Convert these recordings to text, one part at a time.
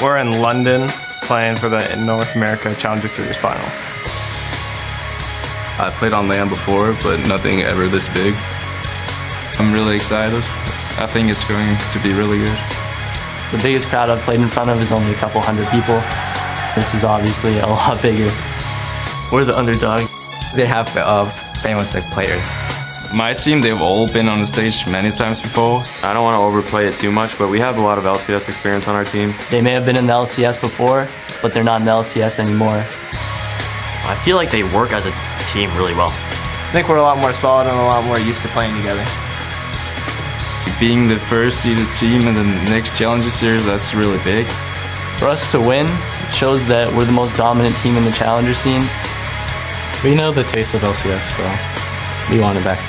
We're in London playing for the North America Challenger Series final. I played on land before, but nothing ever this big. I'm really excited. I think it's going to be really good. The biggest crowd I've played in front of is only a couple hundred people. This is obviously a lot bigger. We're the underdog. They have famous players. My team, they've all been on the stage many times before. I don't want to overplay it too much, but we have a lot of LCS experience on our team. They may have been in the LCS before, but they're not in the LCS anymore. I feel like they work as a team really well. I think we're a lot more solid and a lot more used to playing together. Being the first seeded team in the next Challenger Series, that's really big. For us to win shows that we're the most dominant team in the Challenger scene. We know the taste of LCS, so we want it back.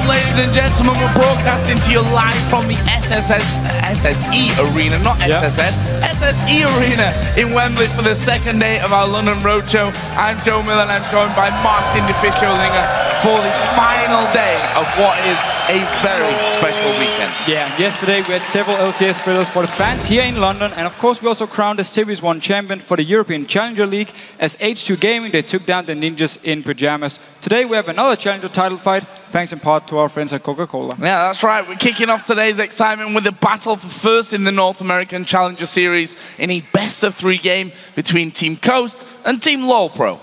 Ladies and gentlemen, we're broadcasting to you live from the SSE Arena, not SSS, SSE Arena in Wembley for the second day of our London Roadshow. I'm Joe Miller and I'm joined by Martin DeFisciolinger for this final day of what is a very special weekend. Yeah, yesterday we had several LTS thrillers for the fans here in London, and of course we also crowned the Series 1 champion for the European Challenger League as H2 Gaming. They took down the Ninjas in pajamas. Today we have another Challenger title fight, thanks in part to our friends at Coca-Cola. Yeah, that's right. We're kicking off today's excitement with a battle for first in the North American Challenger Series in a best-of-3 game between Team Coast and Team LOLPro.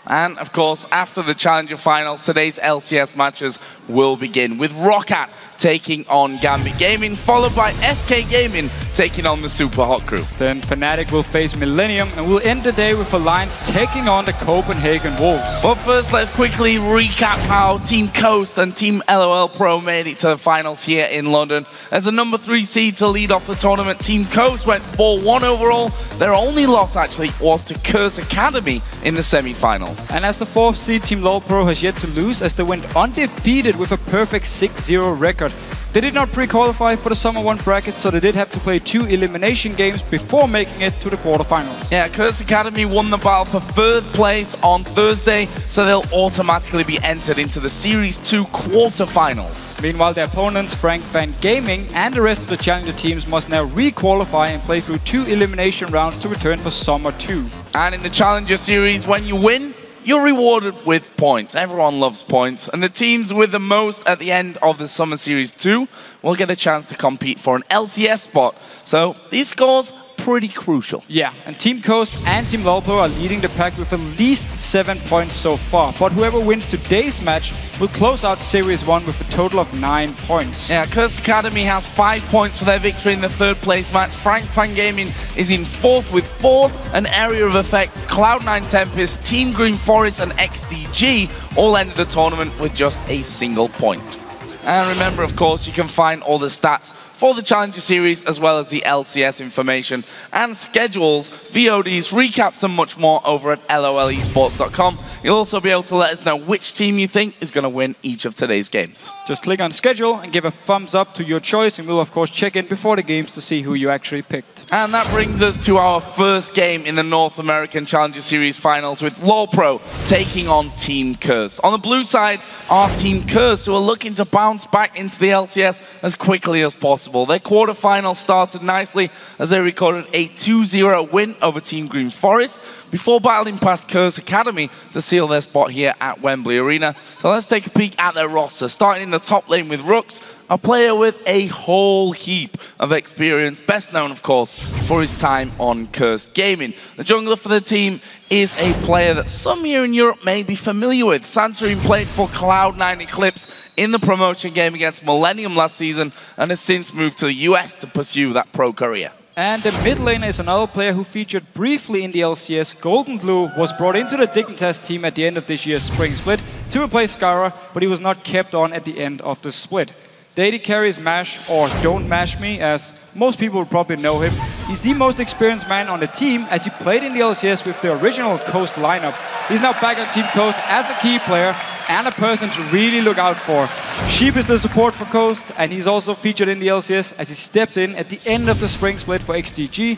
And, of course, after the Challenger Finals, today's LCS matches will begin with Roccat taking on Gambit Gaming, followed by SK Gaming taking on the Super Hot Crew. Then Fnatic will face Millennium, and we'll end the day with Alliance taking on the Copenhagen Wolves. But first, let's quickly recap how Team Coast and Team LOLPro made it to the finals here in London. As the number 3 seed to lead off the tournament, Team Coast went 4-1 overall. Their only loss, actually, was to Curse Academy in the semi-finals. And as the 4th seed, Team LOLPro has yet to lose as they went undefeated with a perfect 6-0 record. They did not pre-qualify for the Summer 1 bracket, so they did have to play 2 elimination games before making it to the quarterfinals. Yeah, Curse Academy won the battle for 3rd place on Thursday, so they'll automatically be entered into the Series 2 quarterfinals. Meanwhile, their opponents, Frank Fan Gaming and the rest of the Challenger teams must now re-qualify and play through 2 elimination rounds to return for Summer 2. And in the Challenger Series, when you win, you're rewarded with points. Everyone loves points. And the teams with the most at the end of the Summer Series 2 will get a chance to compete for an LCS spot. So these scores pretty crucial. Yeah, and Team Coast and Team LOLPro are leading the pack with at least 7 points so far. But whoever wins today's match will close out Series 1 with a total of 9 points. Yeah, Curse Academy has 5 points for their victory in the 3rd place match. Frank Fan Gaming is in 4th with 4, and Area of Effect, Cloud9 Tempest, Team Green Forest and XDG all ended the tournament with just a single point. And remember, of course, you can find all the stats for the Challenger Series, as well as the LCS information and schedules, VODs, recaps, and much more over at lolesports.com. You'll also be able to let us know which team you think is going to win each of today's games. Just click on schedule and give a thumbs up to your choice, and we'll, of course, check in before the games to see who you actually picked. And that brings us to our first game in the North American Challenger Series finals with LOLPro taking on Team Curse. On the blue side are Team Curse, who are looking to bounce back into the LCS as quickly as possible. Their quarterfinals started nicely as they recorded a 2-0 win over Team Green Forest before battling past Curse Academy to seal their spot here at Wembley Arena. So let's take a peek at their roster. Starting in the top lane with Rooks, a player with a whole heap of experience, best known, of course, for his time on Curse Gaming. The jungler for the team is a player that some here in Europe may be familiar with. Santorin played for Cloud9 Eclipse in the promotion game against Millennium last season and has since moved to the US to pursue that pro career. And the mid laner is another player who featured briefly in the LCS. Golden Blue was brought into the Dignitas team at the end of this year's spring split to replace Skara, but he was not kept on at the end of the split. The AD carries Mash, or Don't Mash Me, as most people would probably know him. He's the most experienced man on the team, as he played in the LCS with the original Coast lineup. He's now back on Team Coast as a key player and a person to really look out for. Sheep is the support for Coast, and he's also featured in the LCS as he stepped in at the end of the spring split for XTG,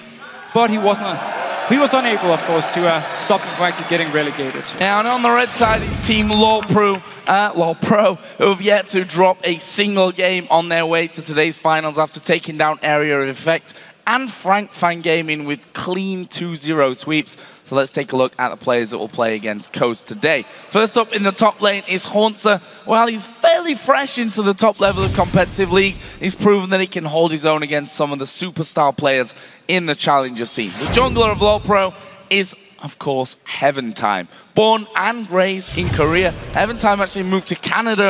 but he was unable, of course, to stop him from actually getting relegated. Now, and on the red side is Team LOLPro, who have yet to drop a single game on their way to today's finals after taking down Area of Effect and Frank Fan Gaming with clean 2-0 sweeps. So let's take a look at the players that will play against Coast today. First up in the top lane is Haunter. Well, he's fairly fresh into the top level of competitive league. He's proven that he can hold his own against some of the superstar players in the challenger scene. The jungler of LOLPro is, of course, Heaventime. Born and raised in Korea, Heaventime actually moved to Canada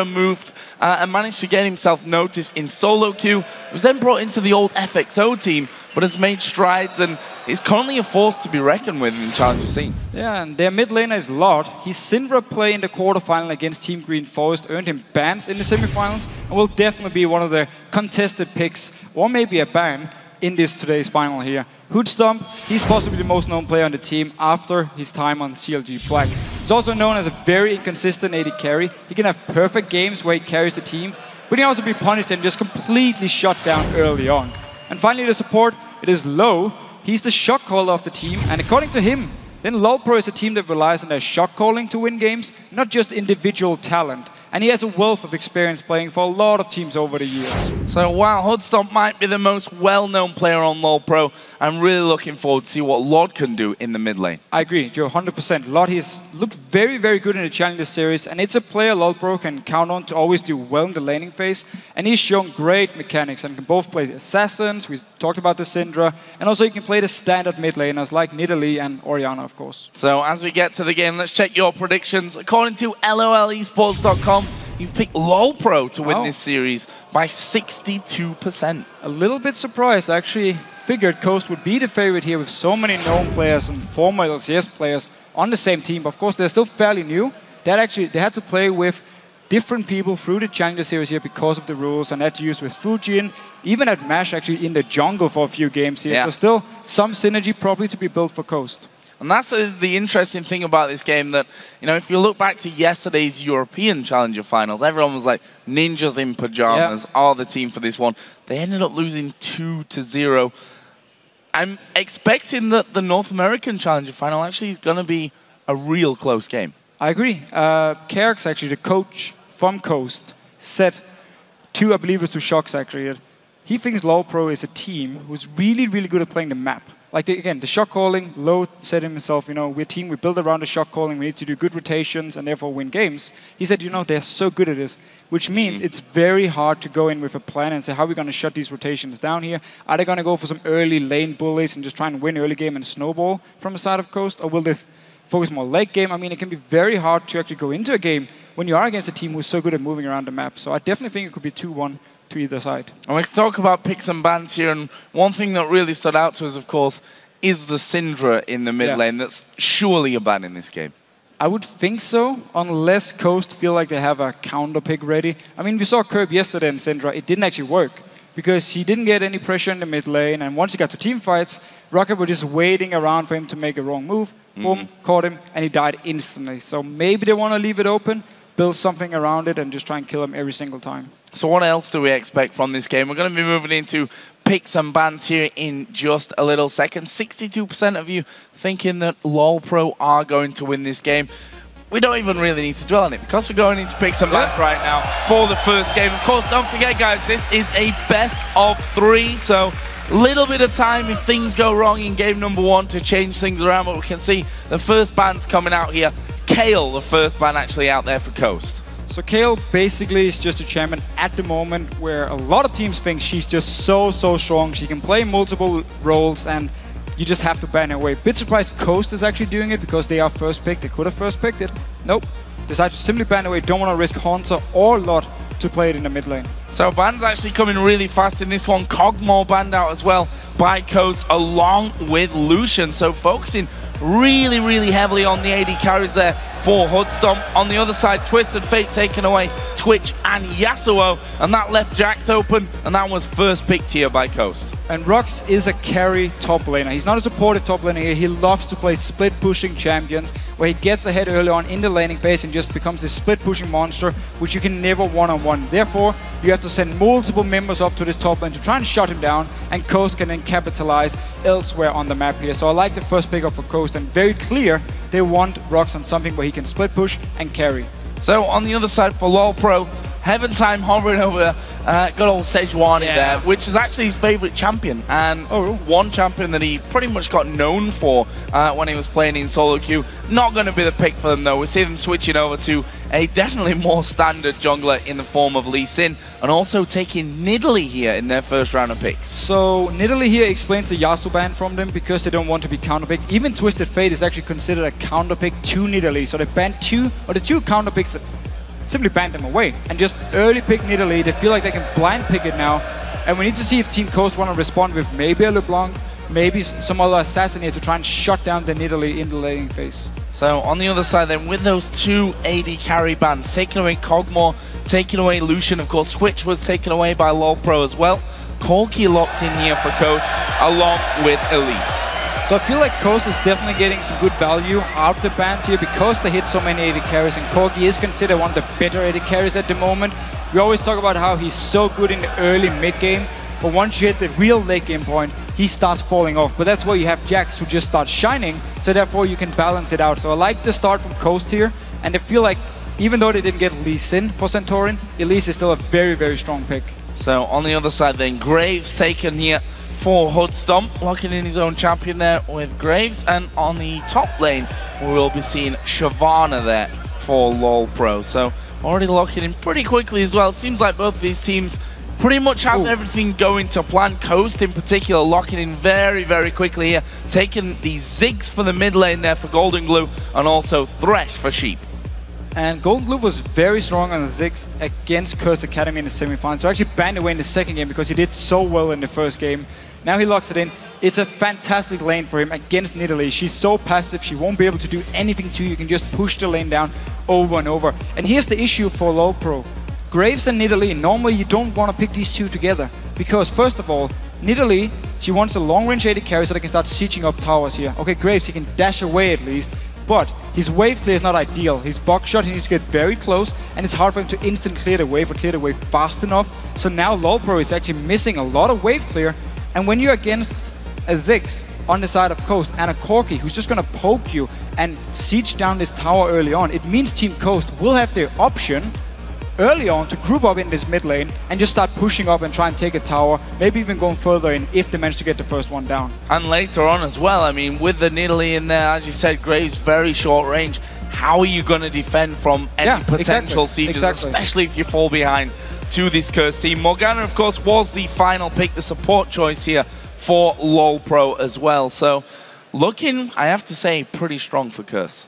and managed to get himself noticed in solo queue. He was then brought into the old FXO team, but has made strides and is currently a force to be reckoned with in the challenger scene. Yeah, and their mid laner is Lord. His Syndra play in the quarterfinal against Team Green Forest earned him bans in the semifinals and will definitely be one of the contested picks, or maybe a ban, in today's final here. Hoodstomp, he's possibly the most known player on the team after his time on CLG Black. He's also known as a very inconsistent AD carry. He can have perfect games where he carries the team, but he can also be punished and just completely shut down early on. And finally, the support, it is Low. He's the shot caller of the team, and according to him, then LOLPro is a team that relies on their shot calling to win games, not just individual talent. And he has a wealth of experience playing for a lot of teams over the years. So while Hoodstomp might be the most well-known player on LOLPro, I'm really looking forward to see what Lord can do in the mid lane. I agree, Joe, 100%. Lord has looked very, very good in the Challenger Series, and it's a player LOLPro can count on to always do well in the laning phase. And he's shown great mechanics and can both play assassins, we talked about the Syndra, and also he can play the standard mid laners like Nidalee and Orianna, of course. So as we get to the game, let's check your predictions. According to LOLesports.com, you've picked LOLPro to win this series by 62%. A little bit surprised. I actually figured Coast would be the favorite here with so many known players and former LCS players on the same team. But of course, they're still fairly new. They had to play with different people through the Challenger Series here because of the rules, and had to use with Fujin, even at MASH actually in the jungle for a few games here. Yeah. So still some synergy probably to be built for Coast. And that's the interesting thing about this game, that, you know, if you look back to yesterday's European Challenger finals, everyone was like, ninjas in pajamas are the team for this one. They ended up losing 2-0. I'm expecting that the North American Challenger final actually is going to be a real close game. I agree. Kerks, actually, the coach from Coast, said to, I believe it was to Shox actually, that he thinks LOLPro is a team who's really, really good at playing the map. Like, again, the shot calling, Low said himself, you know, we're a team, we build around the shot calling, we need to do good rotations and therefore win games. He said, you know, they're so good at this, which means it's very hard to go in with a plan and say, how are we going to shut these rotations down here? Are they going to go for some early lane bullies and just try and win early game and snowball from the side of Coast? Or will they focus more late game? I mean, it can be very hard to actually go into a game when you are against a team who's so good at moving around the map. So I definitely think it could be 2-1 to either side. And we can talk about picks and bans here, and one thing that really stood out to us, of course, is the Syndra in the mid lane. That's surely a ban in this game. I would think so, unless Coast feel like they have a counter pick ready. I mean, we saw Curb yesterday in Syndra. It didn't actually work because he didn't get any pressure in the mid lane, and once he got to team fights, Rocket was just waiting around for him to make a wrong move. Boom, caught him, and he died instantly. So maybe they want to leave it open, build something around it, and just try and kill him every single time. So what else do we expect from this game? We're going to be moving into picks and bans here in just a little second. 62% of you thinking that LOLPro are going to win this game. We don't even really need to dwell on it because we're going into picks and bans right now for the first game. Of course, don't forget, guys, this is a best of 3, so a little bit of time if things go wrong in game number 1 to change things around, but we can see the first ban's coming out here. Kale, the first ban actually out there for Coast. So Kale basically is just a champion at the moment where a lot of teams think she's just so strong. She can play multiple roles and you just have to ban her away. Bit surprised Coast is actually doing it because they are first picked. They could have first picked it. Nope. Decide to simply ban away. Don't want to risk Haunter or Lot to play it in the mid lane. So bans actually coming really fast in this one. Cogmore banned out as well by Coast along with Lucian. So focusing really heavily on the AD carries there for Hoodstomp. On the other side, Twisted Fate taken away. Switch and Yasuo, and that left Jax open, and that was first picked here by Coast. And Rox is a carry top laner. He's not a supportive top laner here. He loves to play split pushing champions where he gets ahead early on in the laning phase and just becomes this split pushing monster which you can never one-on-one. Therefore, you have to send multiple members up to this top lane to try and shut him down, and Coast can then capitalize elsewhere on the map here. So I like the first pick up for Coast, and very clear they want Rox on something where he can split push and carry. So on the other side for LoL Pro, Heaven Time hovering over good old Sejuani there, which is actually his favorite champion, and one champion that he pretty much got known for when he was playing in solo queue. Not going to be the pick for them though. We see them switching over to a definitely more standard jungler in the form of Lee Sin, and also taking Nidalee here in their first round of picks. So Nidalee here explains the Yasuo ban from them because they don't want to be counterpicked. Even Twisted Fate is actually considered a counterpick to Nidalee, so they banned the two counterpicks, simply banned them away and just early pick Nidalee. They feel like they can blind pick it now, and we need to see if Team Coast want to respond with maybe a LeBlanc, maybe some other assassin here to try and shut down the Nidalee in the laning phase. So on the other side then, with those two AD carry bans, taking away Kog'Maw, taking away Lucian, of course Switch was taken away by LoL Pro as well. Corki locked in here for Coast, along with Elise. So I feel like Coast is definitely getting some good value out of the bans here because they hit so many AD carries, and Corki is considered one of the better AD carries at the moment. We always talk about how he's so good in the early mid game, but once you hit the real late game point, he starts falling off. But that's where you have Jax who just starts shining, so therefore you can balance it out. So I like the start from Coast here, and I feel like even though they didn't get Lee Sin for Centaurin, Elise is still a very, very strong pick. So on the other side then, Graves taken here for Hood Stomp, locking in his own champion there with Graves, and on the top lane we will be seeing Shyvana there for LoL Pro. So already locking in pretty quickly as well. It seems like both of these teams pretty much have everything going to plan. Coast in particular locking in very, very quickly here, taking the Ziggs for the mid lane there for Golden Glue, and also Thresh for Sheep. And Golden Glue was very strong on the Ziggs against Curse Academy in the semifinals. So actually banned away in the second game because he did so well in the first game. Now he locks it in. It's a fantastic lane for him against Nidalee. She's so passive, she won't be able to do anything to you. You can just push the lane down over and over. And here's the issue for LoL Pro. Graves and Nidalee, normally you don't want to pick these two together because first of all, Nidalee, she wants a long-range AD carry so they can start sieging up towers here. Okay, Graves, he can dash away at least, but his wave clear is not ideal. His box shot, he needs to get very close, and it's hard for him to instant clear the wave or clear the wave fast enough. So now LoL Pro is actually missing a lot of wave clear, and when you're against a Ziggs on the side of Coast and a Corki who's just going to poke you and siege down this tower early on, it means Team Coast will have the option early on to group up in this mid lane and just start pushing up and try and take a tower, maybe even going further in if they manage to get the first one down. And later on as well, I mean, with the Nidalee in there, as you said, Graves very short range. How are you going to defend from any potential sieges, especially if you fall behind to this Curse team? Morgana, of course, was the final pick, the support choice here for LoL Pro as well. So looking, I have to say, pretty strong for Curse.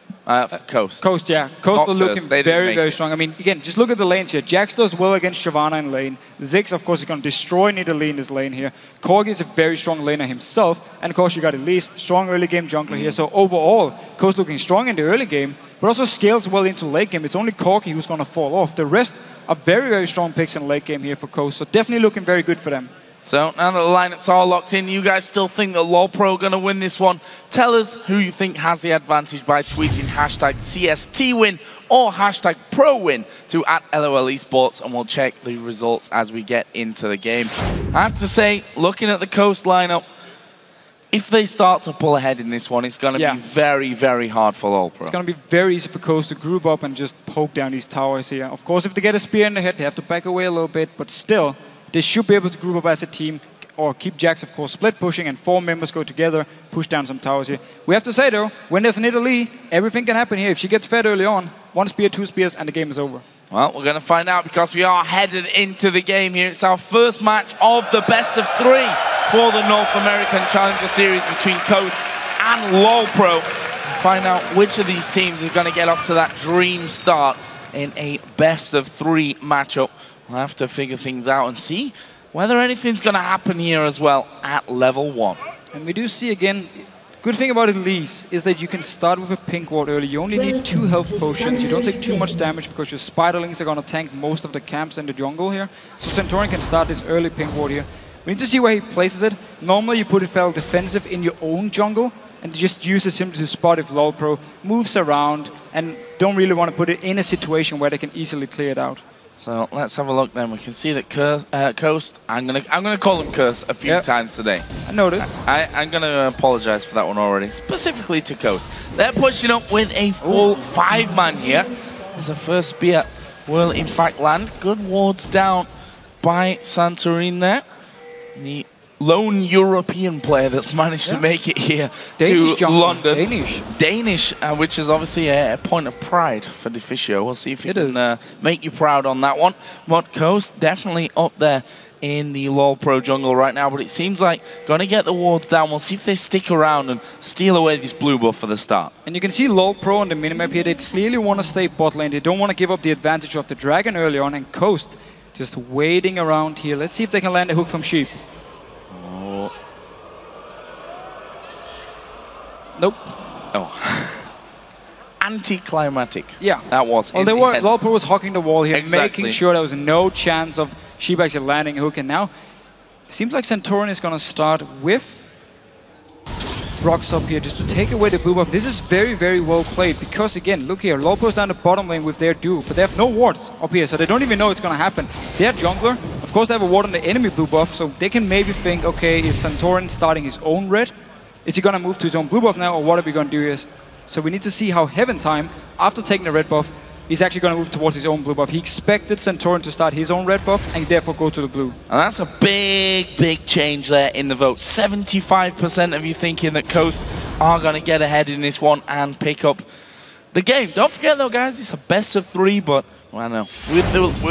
Coast. Coast, yeah. Coast will look very, very strong. I mean, again, just look at the lanes here. Jax does well against Shyvana in lane. Ziggs, of course, is going to destroy Nidalee in this lane here. Corgi is a very strong laner himself. And, of course, you got Elise, strong early game jungler here. So, overall, Coast looking strong in the early game, but also scales well into late game. It's only Corgi who's going to fall off. The rest are very, very strong picks in late game here for Coast. So, definitely looking very good for them. So now that the lineups are locked in, you guys still think that LoL Pro are going to win this one? Tell us who you think has the advantage by tweeting hashtag CST win or hashtag pro win to @LOL Esports, and we'll check the results as we get into the game. I have to say, looking at the Coast lineup, if they start to pull ahead in this one, it's going to be very, very hard for LoL Pro. It's going to be very easy for Coast to group up and just poke down these towers here. Of course, if they get a spear in the head, they have to back away a little bit, but still, they should be able to group up as a team, or keep Jax, of course, split pushing, and 4 members go together, push down some towers here. We have to say, though, when there's an Nidalee, everything can happen here. If she gets fed early on, 1 spear, 2 spears, and the game is over. Well, we're going to find out because we are headed into the game here. It's our first match of the best of 3 for the North American Challenger Series between Coast and LoL Pro. We'll find out which of these teams is going to get off to that dream start in a best of 3 matchup. We'll have to figure things out and see whether anything's going to happen here as well at level 1. And we do see again Good thing about Elise is that you can start with a pink ward early. You only need 2 health potions. You don't take too much damage because your spiderlings are going to tank most of the camps in the jungle here. So Santorin can start this early pink ward here. We need to see where he places it. Normally you put it fairly defensive in your own jungle and just use it simply to spot if LOLpro moves around and don't really want to put it in a situation where they can easily clear it out. So let's have a look then. We can see that Coast, I'm gonna call him Curse a few times today. I noticed. I'm gonna apologize for that one already, specifically to Coast. They're pushing up with a full 5-man here. As the first spear will in fact land. Good wards down by Santorin there. The lone European player that's managed to make it here to London. Danish, which is obviously a point of pride for Deficio. We'll see if he can make you proud on that one. But Coast definitely up there in the LOLpro jungle right now, but it seems like going to get the wards down. We'll see if they stick around and steal away this blue buff for the start. And you can see LOLpro on the minimap here. They clearly want to stay bot lane. They don't want to give up the advantage of the dragon early on, and Coast just waiting around here. Let's see if they can land a hook from Sheep. Nope. Oh. Anticlimactic. Yeah. That was. Well, LOLpro was hogging the wall here, making sure there was no chance of Sheep actually landing a hook. And now, it seems like Santorin is going to start with rocks up here just to take away the blue buff. This is very, very well played because, again, look here, LOLpro's down the bottom lane with their duel, but they have no wards up here, so they don't even know it's going to happen. They're jungler. Of course, they have a ward on the enemy blue buff, so they can maybe think, okay, is Santorin starting his own red? Is he going to move to his own blue buff now, or what are we going to do here? So we need to see how Heaven Time, after taking the red buff, he's actually going to move towards his own blue buff. He expected Santorin to start his own red buff and therefore go to the blue. And that's a big, big change there in the vote. 75% of you thinking that Coast are going to get ahead in this one and pick up the game. Don't forget though, guys, it's a best of 3, but well, I know.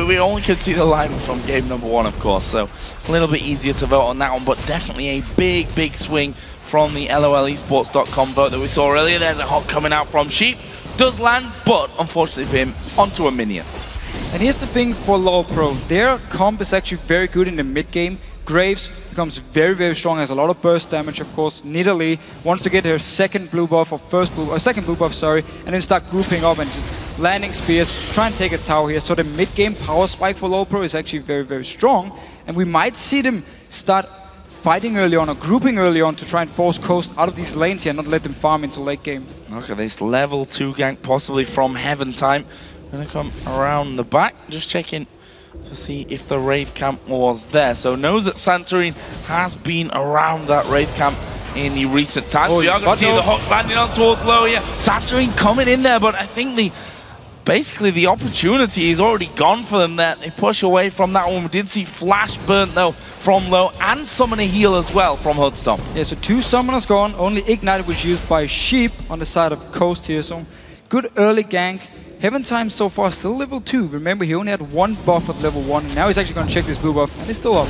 We only can see the line from game number 1, of course, so a little bit easier to vote on that one, but definitely a big, big swing from the LOLesports.com vote that we saw earlier. There's a hop coming out from Sheep. Does land, but unfortunately for him, onto a minion. And here's the thing for LOLpro. Their comp is actually very good in the mid game. Graves becomes very, very strong, has a lot of burst damage, of course. Nidalee wants to get her second blue buff, or second blue buff, sorry, and then start grouping up and just landing spears, try and take a tower here. So the mid game power spike for LOLpro is actually very, very strong. And we might see them start fighting early on or grouping early on to try and force Coast out of these lanes here and not let them farm into late game. Look at this level 2 gank possibly from Heaven Time. Gonna come around the back, just checking to see if the Wraith camp was there. So knows that Santorin has been around that Wraith camp in the recent times. We are going to see the hook landing on towards low here. Santorin coming in there, but I think basically the opportunity is already gone for them there. They push away from that one. We did see Flash burnt though from low and Summoner heal as well from Hoodstomp. Yeah, so 2 summoners gone. Only Ignite was used by Sheep on the side of Coast here. So good early gank. Heaven Time so far still level 2. Remember, he only had 1 buff at level 1. And now he's actually going to check this blue buff and he's still up.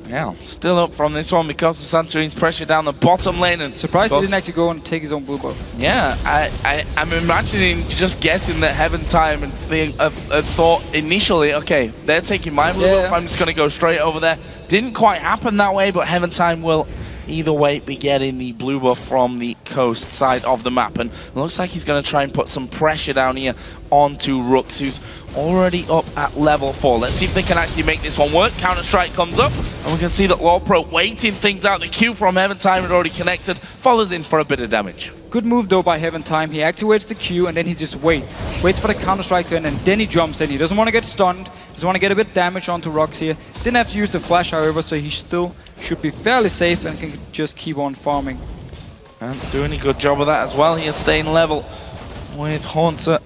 Yeah, still up from this one because of Santorin's pressure down the bottom lane. And surprised he didn't actually go and take his own blue buff. Yeah, I'm imagining, just guessing that Heaven Time and thought initially, okay, they're taking my blue buff, I'm just going to go straight over there. Didn't quite happen that way, but Heaven Time will either way be getting the blue buff from the Coast side of the map. And it looks like he's going to try and put some pressure down here onto Rooks, who's already up at level 4. Let's see if they can actually make this one work. Counter-Strike comes up, and we can see that LOLpro waiting things out. The Q from Heaven Time had already connected, follows in for a bit of damage. Good move though by Heaven Time. He activates the Q and then he just waits. Waits for the Counter-Strike to end and then he jumps in. He doesn't want to get stunned, doesn't want to get a bit of damage onto Rocks here. Didn't have to use the flash however, so he still should be fairly safe and can just keep on farming. And doing a good job of that as well. He is staying level with Haunter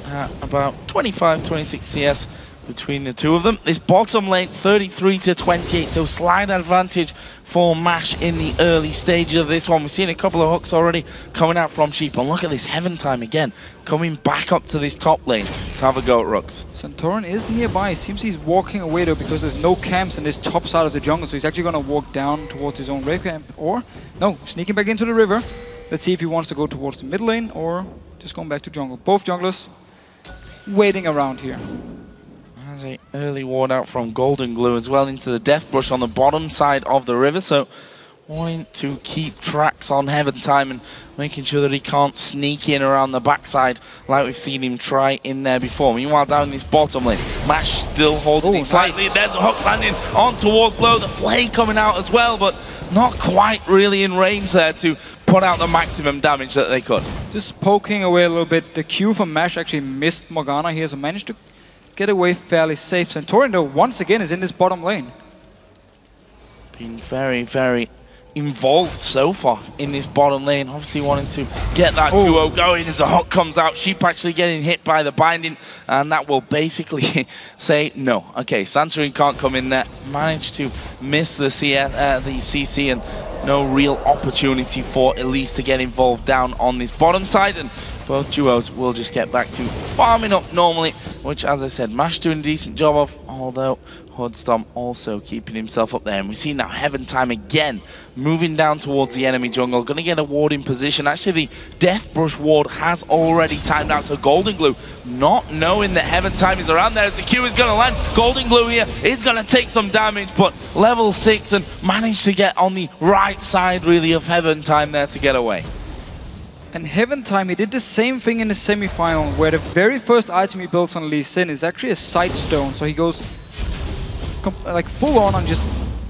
at about 25-26 CS between the two of them. This bottom lane 33-28, so slight advantage for MASH in the early stages of this one. We've seen a couple of hooks already coming out from Sheep, and look at this Heaven Time again, coming back up to this top lane to have a go at Rooks. Santorin is nearby. It seems he's walking away though because there's no camps in this top side of the jungle, so he's actually going to walk down towards his own Wraith camp, or no, sneaking back into the river. Let's see if he wants to go towards the mid lane or just going back to jungle. Both junglers waiting around here. There's an early ward out from Golden Glue as well into the Death Brush on the bottom side of the river, so wanting to keep tracks on Heaven Time and making sure that he can't sneak in around the backside like we've seen him try in there before. Meanwhile, down in this bottom lane, Mash still holding it slightly. Nice. There's a hook landing on towards low. The Flay coming out as well, but not quite really in range there to put out the maximum damage that they could. Just poking away a little bit. The Q from Mash actually missed Morgana here, so managed to get away fairly safe. Centaurian, though, once again is in this bottom lane. Been very, very involved so far in this bottom lane. Obviously wanting to get that duo going as the hook comes out. Sheep actually getting hit by the binding, and that will basically say no. Okay, Santorin can't come in there. Managed to miss the CC, and no real opportunity for Elise to get involved down on this bottom side, and both duos will just get back to farming up normally, which, as I said, Mash doing a decent job of, although Hoodstomp also keeping himself up there. And we see now Heaven Time again moving down towards the enemy jungle. Going to get a ward in position. Actually, the Death Brush ward has already timed out. So Golden Glue, not knowing that Heaven Time is around there as the Q is going to land. Golden Glue here is going to take some damage, but level 6 and managed to get on the right side, really, of Heaven Time there to get away. And Heaven Time, he did the same thing in the semi-final, where the very first item he builds on Lee Sin is actually a Sight Stone. So he goes like full on just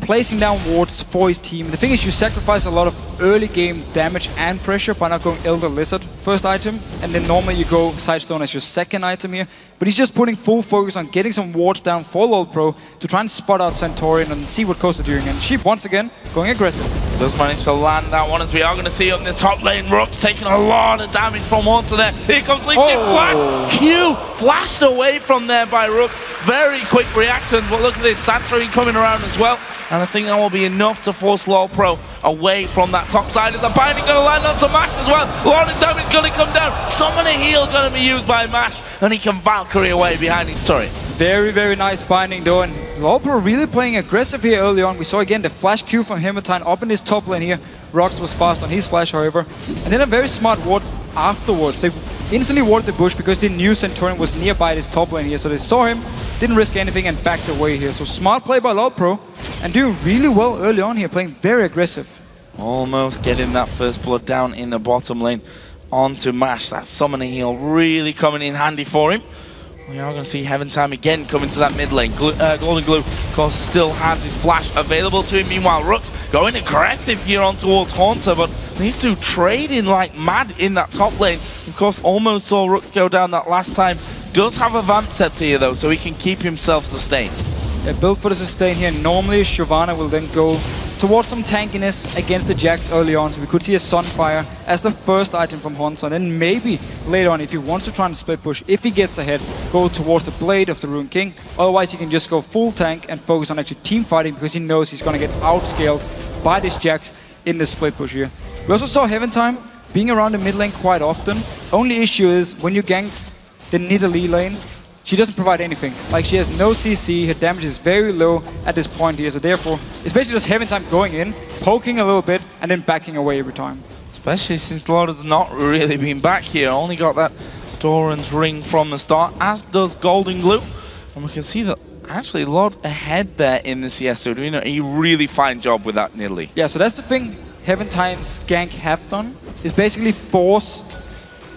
placing down wards for his team. The thing is, you sacrifice a lot of early game damage and pressure by not going Elder Lizard first item, and then normally you go Sightstone as your second item here. But he's just putting full focus on getting some wards down for LoL Pro to try and spot out Centaurian and see what Costa doing. And Sheep once again going aggressive. Does manage to land that one, as we are going to see on the top lane. Rook's taking a lot of damage from Haunter there. Here comes LinkedIn Flash. Q flashed away from there by Rook. Very quick reaction, but look at this. Santorin coming around as well. And I think that will be enough to force LoL Pro away from that top side. Is the binding going to land on some Mash as well? A lot of damage going to come down. Summon a heal going to be used by Mash, and he can Valkyrie away behind his turret. Very, very nice binding though, and LoL Pro really playing aggressive here early on. We saw again the flash Q from Hematine up in his top lane here. Rox was fast on his flash, however. And then a very smart ward afterwards. They instantly warded the bush because they knew Centaurian was nearby this top lane here. So they saw him, didn't risk anything, and backed away here. So smart play by LoL Pro, and doing really well early on here, playing very aggressive. Almost getting that first blood down in the bottom lane onto Mash. That summoning heal really coming in handy for him. We are going to see Heaven Time again coming to that mid lane. Golden Glue, of course, still has his flash available to him. Meanwhile, Rook's going aggressive here on towards Haunter, but these two trading like mad in that top lane. Of course, almost saw Rooks go down that last time. Does have a Vamp Scepter here, though, so he can keep himself sustained. Yeah, built for the sustain here. Normally, Shyvana will then go towards some tankiness against the Jax early on, so we could see a Sunfire as the first item from Haunter, and then maybe later on, if he wants to try and split push, if he gets ahead, go towards the Blade of the Rune King. Otherwise, he can just go full tank and focus on actually team fighting, because he knows he's going to get outscaled by this Jax in the split push here. We also saw Heaven Time being around the mid lane quite often. Only issue is when you gank the Nidalee lane, she doesn't provide anything. Like, she has no CC, her damage is very low at this point here, so therefore, it's basically just Heaven Time going in, poking a little bit, and then backing away every time. Especially since Lord has not really been back here, only got that Doran's ring from the start, as does Golden Glue. And we can see that actually Lord ahead there in the CS, so doing a really fine job with that Nidalee. Yeah, so that's the thing Heaven Time's gank have done, is basically force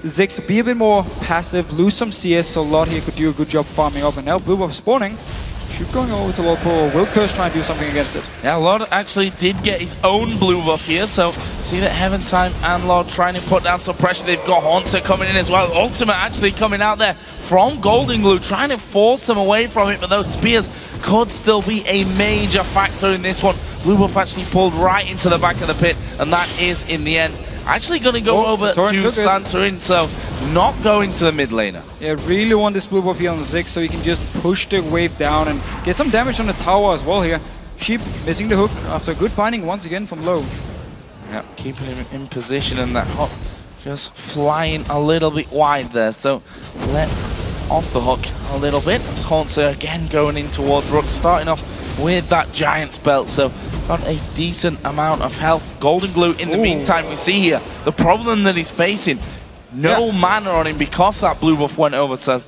Ziggs to be a bit more passive, lose some CS, so Lord here could do a good job farming up, and now Blue Buff spawning. Shoot going over to LoL Pro, will Curse try and do something against it? Yeah, Lord actually did get his own blue buff here, so see that Heaven Time and Lord trying to put down some pressure. They've got Haunter coming in as well. Ultimate actually coming out there from Golden Glue, trying to force them away from it, but those spears could still be a major factor in this one. Blue buff actually pulled right into the back of the pit, and that is, in the end, actually going to go over to Santorin, so not going to the mid laner. Yeah, really want this blue buff here on Ziggs so he can just push the wave down and get some damage on the tower as well here. Sheep missing the hook after good binding once again from low. Yeah, keeping him in position, and that hook just flying a little bit wide there, so let off the hook a little bit. Haunter again going in towards Rook, starting off with that Giant's Belt, so got a decent amount of health. Golden Glue in the meantime, we see here the problem that he's facing. No mana on him because that blue buff went over to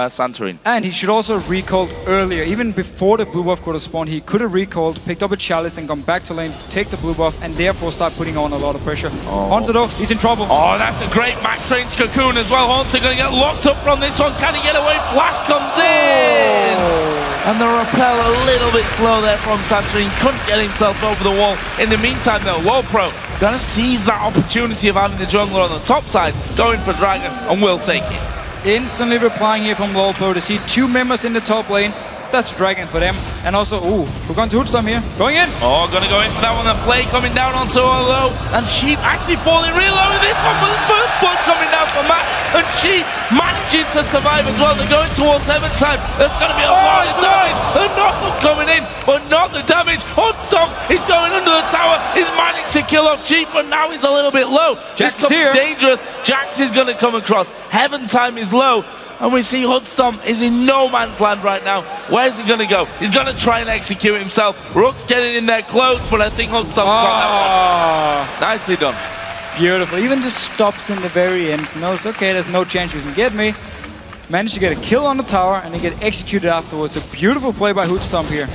Santorin. And he should also have recalled earlier. Even before the blue buff could have spawned, he could have recalled, picked up a chalice and gone back to lane, take the blue buff, and therefore start putting on a lot of pressure. Haunter though, he's in trouble. Oh, that's a great max range cocoon as well. Haunter going to get locked up from this one. Can he get away? Flash comes in! And the rappel a little bit slow there from Santorin. Couldn't get himself over the wall. In the meantime though, Lowpro gonna seize that opportunity of having the jungler on the top side, going for Dragon, and will take it. Instantly replying here from Lowpro to see 2 members in the top lane. That's Dragon for them. And also, we're going to Hoodstorm here. Going in. Oh, gonna go in for that one. The play coming down onto low. And Sheep actually falling real low with this one. But the first blood coming down from Matt. And Sheep managing to survive as well. They're going towards Heaven time. There's going to be a lot of damage. The knock-up coming in, but not the damage. Hoodstorm is going under the tower. He's managed to kill off Sheep, but now he's a little bit low. Jax This here. Dangerous. Jax is going to come across. Heaven time is low. And we see Hoodstorm is in no man's land right now. Where's he going to go? He's going to try and execute himself. Rook's getting in there close, but I think Hoodstorm got that one. Nicely done. Beautiful. Even just stops in the very end. Knows, okay, there's no chance you can get me. Managed to get a kill on the tower and then get executed afterwards. A beautiful play by Hoodstorm here.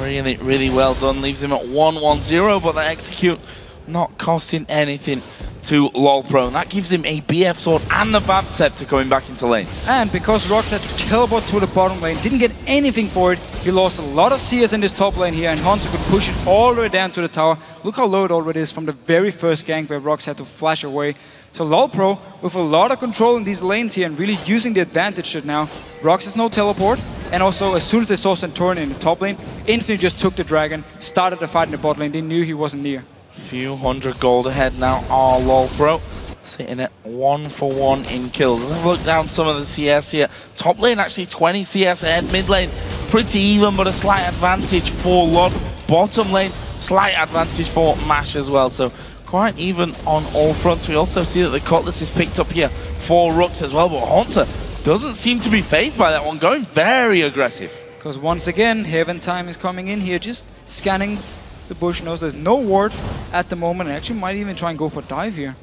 Really, really well done. Leaves him at 1-1-0, but the execute not costing anything to Lowpro. And that gives him a BF sword and the Vamp Scepter coming back into lane. And because Rox had to teleport to the bottom lane, didn't get anything for it, he lost a lot of CS in this top lane here, and Haunter could push it all the way down to the tower. Look how low it already is from the very first gank where Rox had to flash away. So Lowpro, with a lot of control in these lanes here and really using the advantage that now Rox has no teleport, and also as soon as they saw Santorin in the top lane, instantly just took the dragon, started the fight in the bot lane. They knew he wasn't near. Few hundred gold ahead now are Lowpro, sitting at 1-for-1 in kills. Let's look down some of the CS here. Top lane actually 20 CS ahead. Mid lane pretty even, but a slight advantage for Lod. Bottom lane slight advantage for Mash as well. So quite even on all fronts. We also see that the Cutlass is picked up here for Rux as well, but Haunter doesn't seem to be fazed by that one, going very aggressive. Because once again, Heaven time is coming in here, just scanning the bush. Knows there's no ward at the moment, and actually might even try and go for dive here.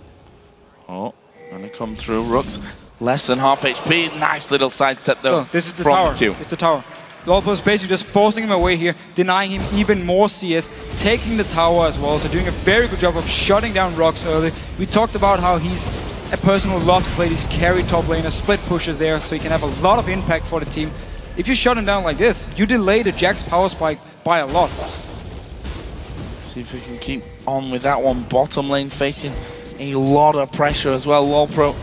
Oh, gonna come through. Rux less than half HP. Nice little sidestep though. So this is the from tower. Q. It's the tower. Lowpro's basically just forcing him away here, denying him even more CS, taking the tower as well. So doing a very good job of shutting down Rox early. We talked about how he's a person who loves to play these carry top laner, split pushes there, so he can have a lot of impact for the team. If you shut him down like this, you delay the Jax power spike by a lot. See if we can keep on with that one. Bottom lane facing a lot of pressure as well. Lowpro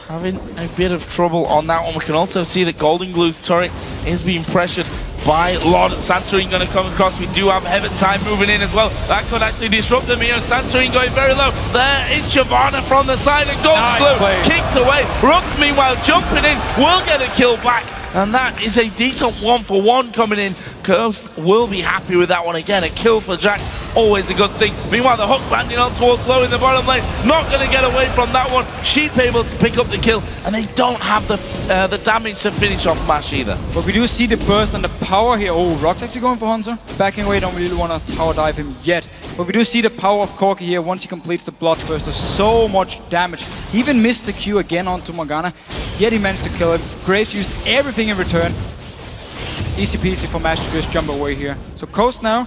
having a bit of trouble on that one. We can also see that Golden Glue's turret is being pressured by Lord. Santorin going to come across. We do have Heaven time moving in as well. That could actually disrupt them here. Santorin going very low. There is Shyvana from the side, and Golden Glue kicked away. Rux meanwhile jumping in, will get a kill back. And that is a decent 1-for-1 coming in. Coast will be happy with that one again. A kill for Jax, always a good thing. Meanwhile, the hook landing on towards low in the bottom lane. Not going to get away from that one. Sheep able to pick up the kill, and they don't have the damage to finish off Mash either. But we do see the burst and the power here. Oh, Rock's actually going for Hunter. Backing away, don't really want to tower dive him yet. But we do see the power of Corki here once he completes the Bloodthirst. There's so much damage. He even missed the Q again onto Morgana, yet he managed to kill him. Graves used everything in return. Easy peasy for Mash to just jump away here. So Coast now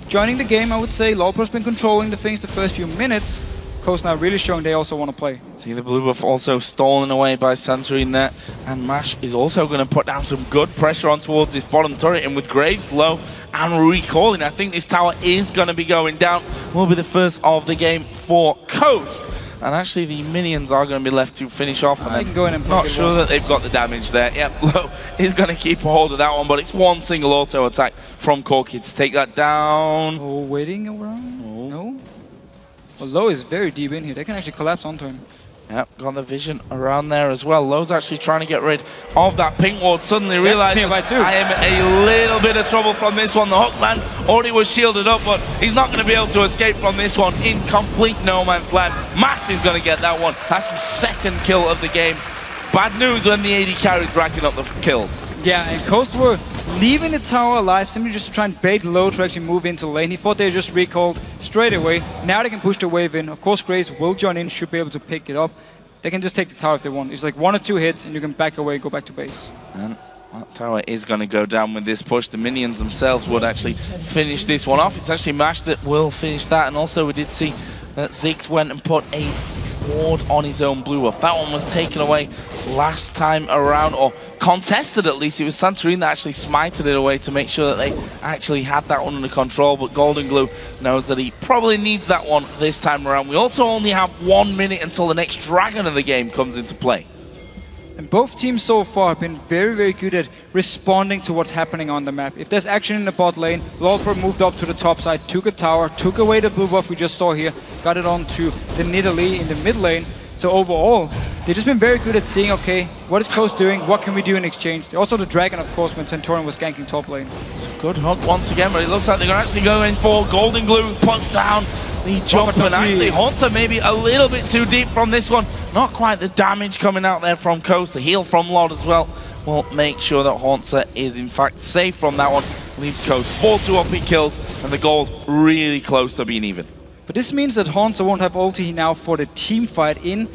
joining the game, I would say. Lowpro's been controlling the things the first few minutes. Coast now really showing they also want to play. See the blue buff also stolen away by Santorin there. And Mash is also going to put down some good pressure on towards this bottom turret. And with Graves low and recalling, I think this tower is going to be going down. Will be the first of the game for Coast. And actually the minions are going to be left to finish off. And I can go in and not sure that they've got the damage there. Yep, Low is going to keep a hold of that one, but it's one single auto attack from Corki to take that down. Oh, waiting around? No? Well, Low is very deep in here. They can actually collapse onto him. Yep, got the vision around there as well. Low's actually trying to get rid of that pink ward. Suddenly realizes I am a little bit of trouble from this one. The hook land already was shielded up, but he's not going to be able to escape from this one in complete no man's land. Mash is going to get that one. That's his second kill of the game. Bad news when the AD carries racking up the kills. Yeah, and Coast were leaving the tower alive simply just to try and bait Low to actually move into lane. He thought they just recalled, straight away. Now they can push the wave in. Of course, Graves will join in, should be able to pick it up. They can just take the tower if they want. It's like 1 or 2 hits, and you can back away, go back to base. And that tower is going to go down with this push. The minions themselves would actually finish this one off. It's actually Mash that will finish that. And also we did see that Ziggs went and put a ward on his own blue buff. That one was taken away last time around, or contested at least. It was Santorini that actually smited it away to make sure that they actually had that one under control. But Golden Glue knows that he probably needs that one this time around. We also only have 1 minute until the next dragon of the game comes into play. And both teams so far have been very, very good at responding to what's happening on the map. If there's action in the bot lane, LOLpro moved up to the top side, took a tower, took away the blue buff we just saw here, got it onto the Nidalee in the mid lane. So overall, they've just been very good at seeing, okay, what is Coast doing, what can we do in exchange? Also the Dragon, of course, when Centurion was ganking top lane. Good hook once again, but it looks like they're actually going for Golden Glue, puts down the jump, and actually Haunter maybe a little bit too deep from this one. Not quite the damage coming out there from Coast. The heal from Lord as well will make sure that Haunter is in fact safe from that one. Leaves Coast 4-2 up kills, and the gold really close to being even. But this means that Haunter won't have ulti now for the team fight in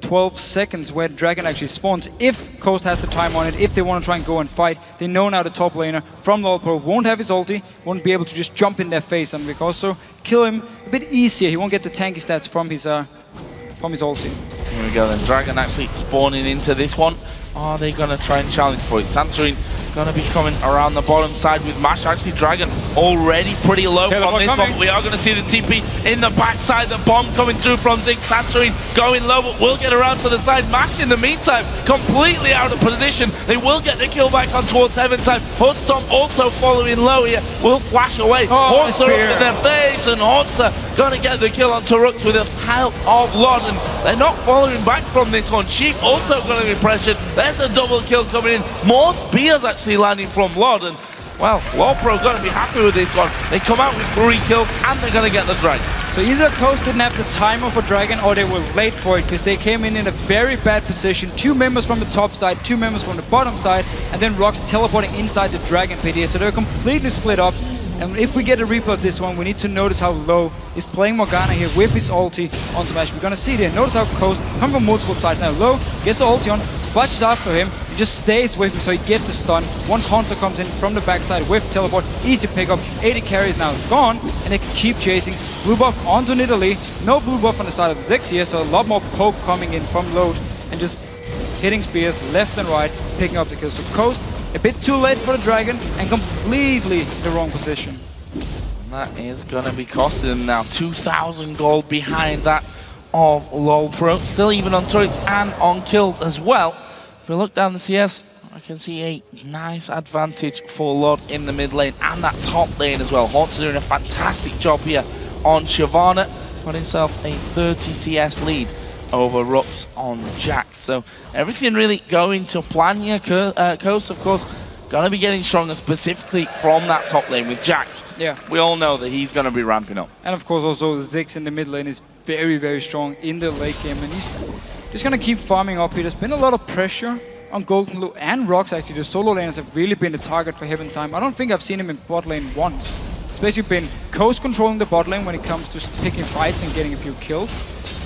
12 seconds where Dragon actually spawns. If Coast has the time on it, if they want to try and go and fight, they know now the top laner from LOLpro won't have his ulti, won't be able to just jump in their face, and we can also kill him a bit easier. He won't get the tanky stats from his ulti. Here we go then, Dragon actually spawning into this one. Are they going to try and challenge for it? Santorini going to be coming around the bottom side with Mash. Actually, Dragon already pretty low on this one. We are going to see the TP in the backside. The bomb coming through from Ziggs. Santorini going low, but will get around to the side. Mash in the meantime, completely out of position. They will get the kill back on towards Heaventime. Hoodstomp also following low here. Will flash away. Haunter up in their face, and Haunter going to get the kill on Turux with the help of Lord. And they're not following back from this one. Sheep also going to be pressured. There's a double kill coming in. More spears actually landing from Lord, and well, LOLpro going to be happy with this one. They come out with 3 kills, and they're going to get the Dragon. So either Coast didn't have the timer for Dragon, or they were late for it, because they came in a very bad position. 2 members from the top side, 2 members from the bottom side, and then Rocks teleporting inside the Dragon pit here. So they're completely split up. And if we get a replay of this one, we need to notice how Low is playing Morgana here with his ulti on Smash. We're going to see there. Notice how Coast come from multiple sides. Now Low gets the ulti on, flashes after him, he just stays with him so he gets the stun. Once Haunter comes in from the backside with teleport, easy pickup. 80 carry is now gone, and they can keep chasing. Blue buff onto Nidalee. No blue buff on the side of Ziggs here, so a lot more poke coming in from Load and just hitting spears left and right, picking up the kills. So Coast a bit too late for the Dragon and completely the wrong position. And that is going to be costing them now 2,000 gold behind that of LOLpro. Still even on turrets and on kills as well. If we look down the CS, I can see a nice advantage for Lord in the mid lane and that top lane as well. Haunter doing a fantastic job here on Shyvana. Got himself a 30 CS lead over Rux on Jax. So everything really going to plan here. Coast, of course, going to be getting stronger specifically from that top lane with Jax. Yeah. We all know that he's going to be ramping up. And of course also Ziggs in the mid lane is very, very strong in the late game, and he's just going to keep farming up here. There's been a lot of pressure on Golden Glue and Rocks actually. The solo laners have really been the target for Heaventime. I don't think I've seen him in bot lane once. It's basically been Coast controlling the bot lane when it comes to picking fights and getting a few kills.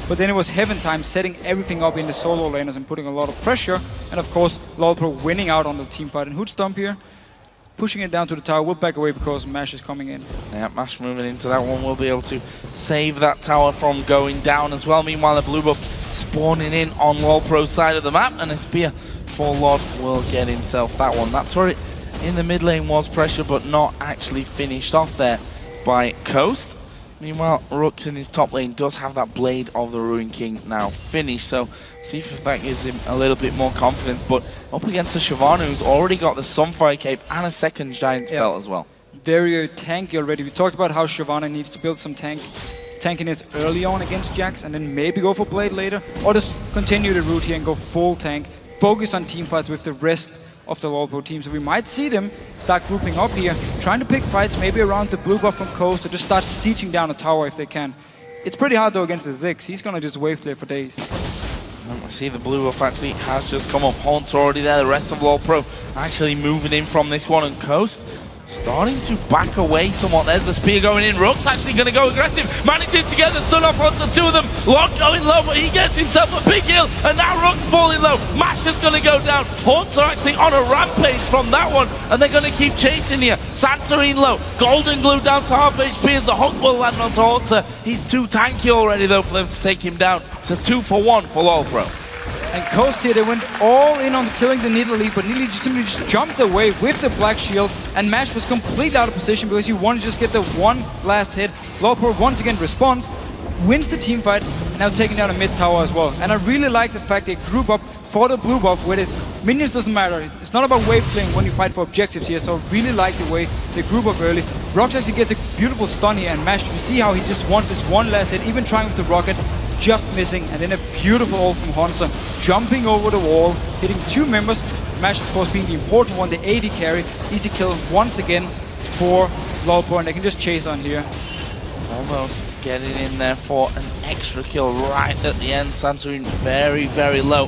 But then it was Heaventime setting everything up in the solo laners and putting a lot of pressure. And of course, LOLpro winning out on the team fight. And Hoodstomp here, pushing it down to the tower, will back away because Mash is coming in. Yeah, Mash moving into that one will be able to save that tower from going down as well. Meanwhile, the blue buff spawning in on LOLpro's side of the map, and a spear for Lord will get himself that one. That turret in the mid lane was pressure, but not actually finished off there by Coast. Meanwhile, Rux in his top lane does have that Blade of the Ruined King now finished, so see if that gives him a little bit more confidence. But up against a Shyvana who's already got the Sunfire Cape and a second Giant's Belt as well. Very tanky already. We talked about how Shyvana needs to build some tankiness early on against Jax and then maybe go for Blade later, or just continue the route here and go full tank, focus on teamfights with the rest of the LOLpro team. So we might see them start grouping up here, trying to pick fights maybe around the blue buff from Coast, or just start sieging down a tower if they can. It's pretty hard though against the Ziggs. He's gonna just wave clear for days. I see the blue buff actually has just come up. Haunter already there. The rest of LOLpro actually moving in from this one, and Coast starting to back away somewhat. There's the spear going in. Rook's actually going to go aggressive. Managing to get the stun off onto two of them. Locke going low, but he gets himself a big heal. And now Rook's falling low. Mash is going to go down. Haunts are actually on a rampage from that one. And they're going to keep chasing here. Santorin low. Golden Glue down to half HP as the hook will land onto Haunter. He's too tanky already though for them to take him down. So 2 for 1 for LoLPro. And Coast here, they went all in on killing the Nidalee, but Nidalee just simply jumped away with the Black Shield, and Mash was completely out of position because he wanted to just get the one last hit. LoLPro once again responds, wins the team fight, now taking down a mid tower as well. And I really like the fact they group up for the blue buff, where this minions doesn't matter. It's not about wave playing when you fight for objectives here, so I really like the way they group up early. Rox actually gets a beautiful stun here, and Mash, you see how he just wants this one last hit, even trying with the rocket. Just missing, and then a beautiful ult from Hansa, jumping over the wall, hitting 2 members. Mash, of course, being the important one, the AD carry. Easy kill once again for LoLPro, and they can just chase on here. Almost getting in there for an extra kill right at the end. Santorin very, very low.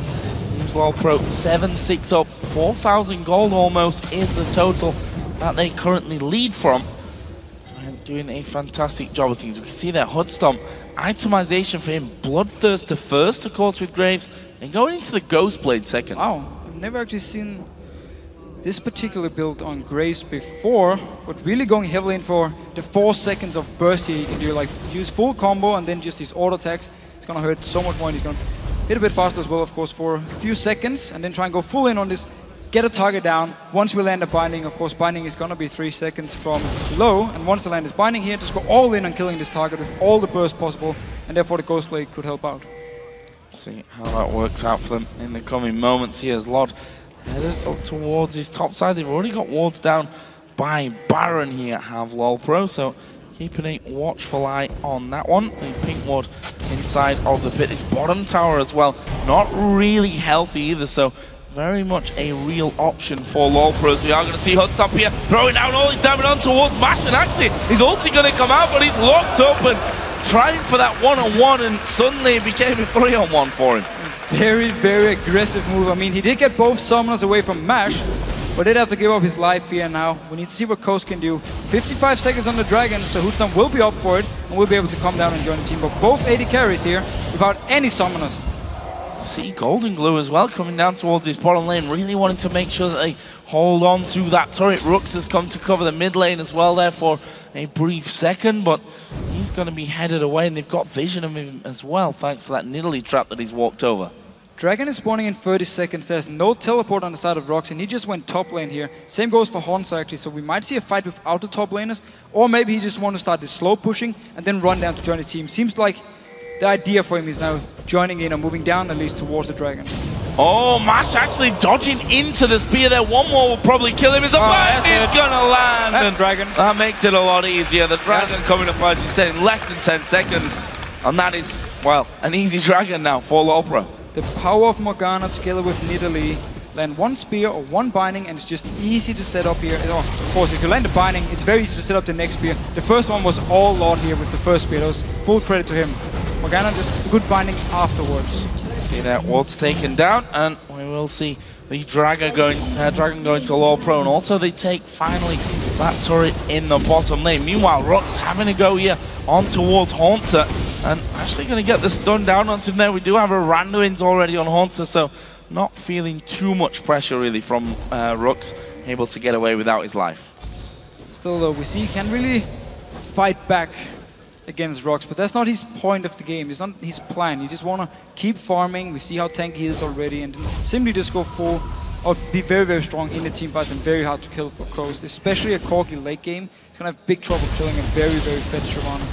Leaves LoLPro 7-6 up. 4,000 gold almost is the total that they currently lead from. And doing a fantastic job of things. We can see their HUD stomp. Itemization for him, Bloodthirster first, of course, with Graves, and going into the Ghostblade second. Wow, I've never actually seen this particular build on Graves before, but really going heavily in for the 4 seconds of burst here. You can do like use full combo and then just these auto attacks. It's gonna hurt so much more, and he's gonna hit a bit faster as well, of course, for a few seconds, and then try and go full in on this. Get a target down. Once we land a binding, of course, binding is gonna be 3 seconds from low, and once the land is binding here, just go all in on killing this target with all the burst possible, and therefore the Ghostblade could help out. See how that works out for them in the coming moments here as Lod headed up towards his top side. They've already got wards down by Baron here, have LoLPro, so keeping a watchful eye on that one. The pink ward inside of the pit, his bottom tower as well, not really healthy either, so very much a real option for LoLPro. We are going to see Hudstomp here, throwing down all his damage on towards Mash, and actually his ulti going to come out, but he's locked up and trying for that one-on-one, and suddenly it became a 3-on-1 for him. Very, very aggressive move. I mean, he did get both summoners away from Mash, but did have to give up his life here now. We need to see what Coast can do. 55 seconds on the Dragon, so Hudstomp will be up for it, and will be able to come down and join the team. But both AD carries here without any summoners. See Golden Glue as well coming down towards his bottom lane, really wanting to make sure that they hold on to that turret. Rooks has come to cover the mid lane as well there for a brief second, but he's going to be headed away, and they've got vision of him as well thanks to that Nidalee trap that he's walked over. Dragon is spawning in 30 seconds. There's no teleport on the side of Rox, and he just went top lane here. Same goes for Hansa actually, so we might see a fight without the top laners, or maybe he just wants to start this slow pushing and then run down to join his team. Seems like the idea for him is now joining in or moving down at least towards the Dragon. Oh, Mash actually dodging into the spear there. One more will probably kill him. Is the bind is gonna land? And Dragon. That makes it a lot easier. The Dragon coming up, as you said, in less than 10 seconds. And that is, well, an easy Dragon now for LoLPro. The power of Morgana together with Nidalee. Land one spear or one binding, and it's just easy to set up here. Oh, of course, if you land a binding, it's very easy to set up the next spear. The first one was all Lord here with the first spear. That was full credit to him. Morgana just good binding afterwards. See that ward's taken down, and we will see the Dragon going to LoLPro, and also they take finally that turret in the bottom lane. Meanwhile, Rox having a go here on towards Haunter, and actually going to get the stun down onto him there. We do have a Randuin's already on Haunter, so not feeling too much pressure really from Rox, able to get away without his life. Still though, we see he can really fight back against Rox, but that's not his point of the game. It's not his plan. He just want to keep farming. We see how tanky he is already, and simply just go full or be very, very strong in the team fights and very hard to kill for Coast, especially a Corki late game. He's going to have big trouble killing a very, very fed Shyvana.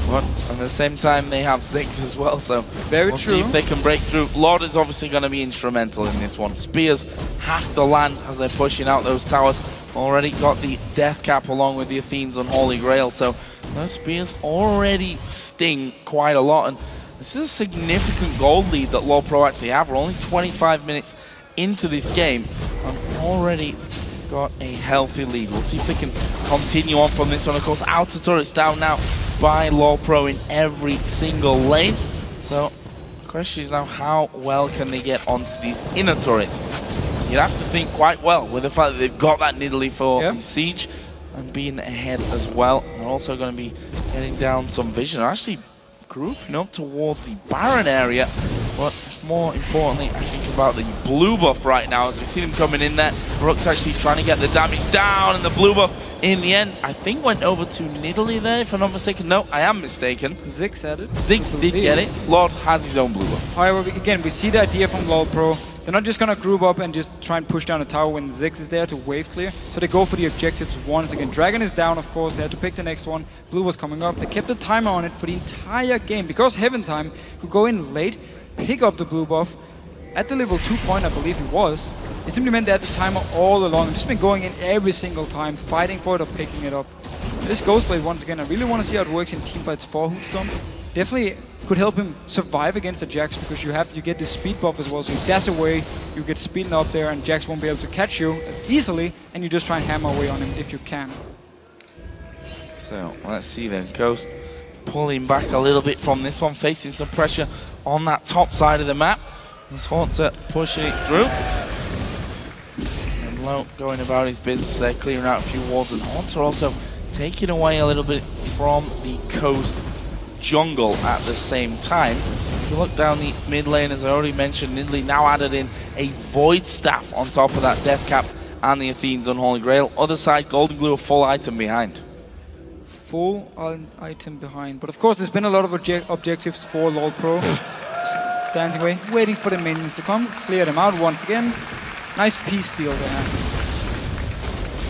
But at the same time, they have Ziggs as well, so very we'll true. See if they can break through. Lord is obviously going to be instrumental in this one. Spears have to land as they're pushing out those towers. Already got the death cap along with the Athene's Unholy Grail, so those spears already sting quite a lot. And this is a significant gold lead that LoLPro actually have. We're only 25 minutes into this game and already got a healthy lead. We'll see if they can continue on from this one. Of course, outer turrets down now by LoLPro in every single lane. So the question is now, how well can they get onto these inner turrets? you'd have to think quite well with the fact that they've got that Nidalee for the siege and being ahead as well. They're also going to be getting down some vision. They're actually grouping up towards the Baron area, but more importantly, I think about the blue buff right now as we see them coming in there. Rook's actually trying to get the damage down, and the blue buff in the end, I think, went over to Nidalee there, if I'm not mistaken. No, I am mistaken. Ziggs had it. Ziggs did get it. Lord has his own blue buff. However, again, we see the idea from LoL Pro. They're not just going to group up and just try and push down a tower when Ziggs is there to wave clear. So they go for the objectives once again. Dragon is down, of course. They had to pick the next one. Blue was coming up. They kept the timer on it for the entire game because Heaven Time could go in late, pick up the blue buff. At the level 2 point, I believe it was. It simply meant they had the timer all along. Just been going in every single time, fighting for it or picking it up. This Ghostblade, once again, I really want to see how it works in teamfights for Hootstone. Definitely could help him survive against the Jax because you get the speed buff as well. So you dash away, you get speeding up there, and Jax won't be able to catch you as easily, and you just try and hammer away on him if you can. So let's see then. Ghost pulling back a little bit from this one, facing some pressure on that top side of the map. As Haunter pushing it through. And Low going about his business there, clearing out a few wards, and Haunter also taking away a little bit from the coast jungle at the same time. If you look down the mid lane, as I already mentioned, Nidalee now added in a Void Staff on top of that Death Cap and the Athene's Unholy Grail. Other side, Golden Glue, a full item behind. Full item behind. But of course, there's been a lot of objectives for LoL Pro. Standing away, waiting for the minions to come, clear them out once again. Nice peace deal there.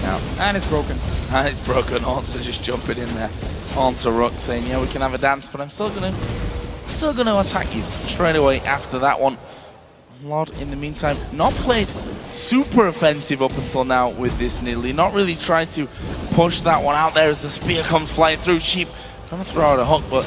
Now, and it's broken. And it's broken. Also just jumping in there onto Rook, saying, "Yeah, we can have a dance, but I'm still gonna attack you straight away after that one." Lord, in the meantime, not played super offensive up until now with this Nidalee. Not really tried to push that one out there as the spear comes flying through. Sheep gonna throw out a hook, but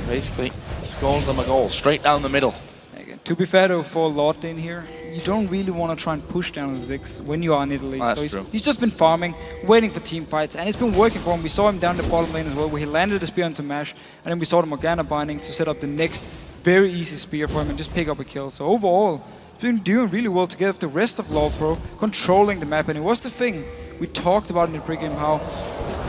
basically scores them a goal straight down the middle. Again, to be fair though, for Lord in here, you don't really want to try and push down Ziggs when you are in Italy. That's so true. He's just been farming, waiting for team fights, and it's been working for him. We saw him down the bottom lane as well, where he landed the spear onto Mash, and then we saw the Morgana binding to set up the next very easy spear for him and just pick up a kill. So overall, he's been doing really well together with the rest of LoL Pro, controlling the map, and it was the thing we talked about in the pregame, how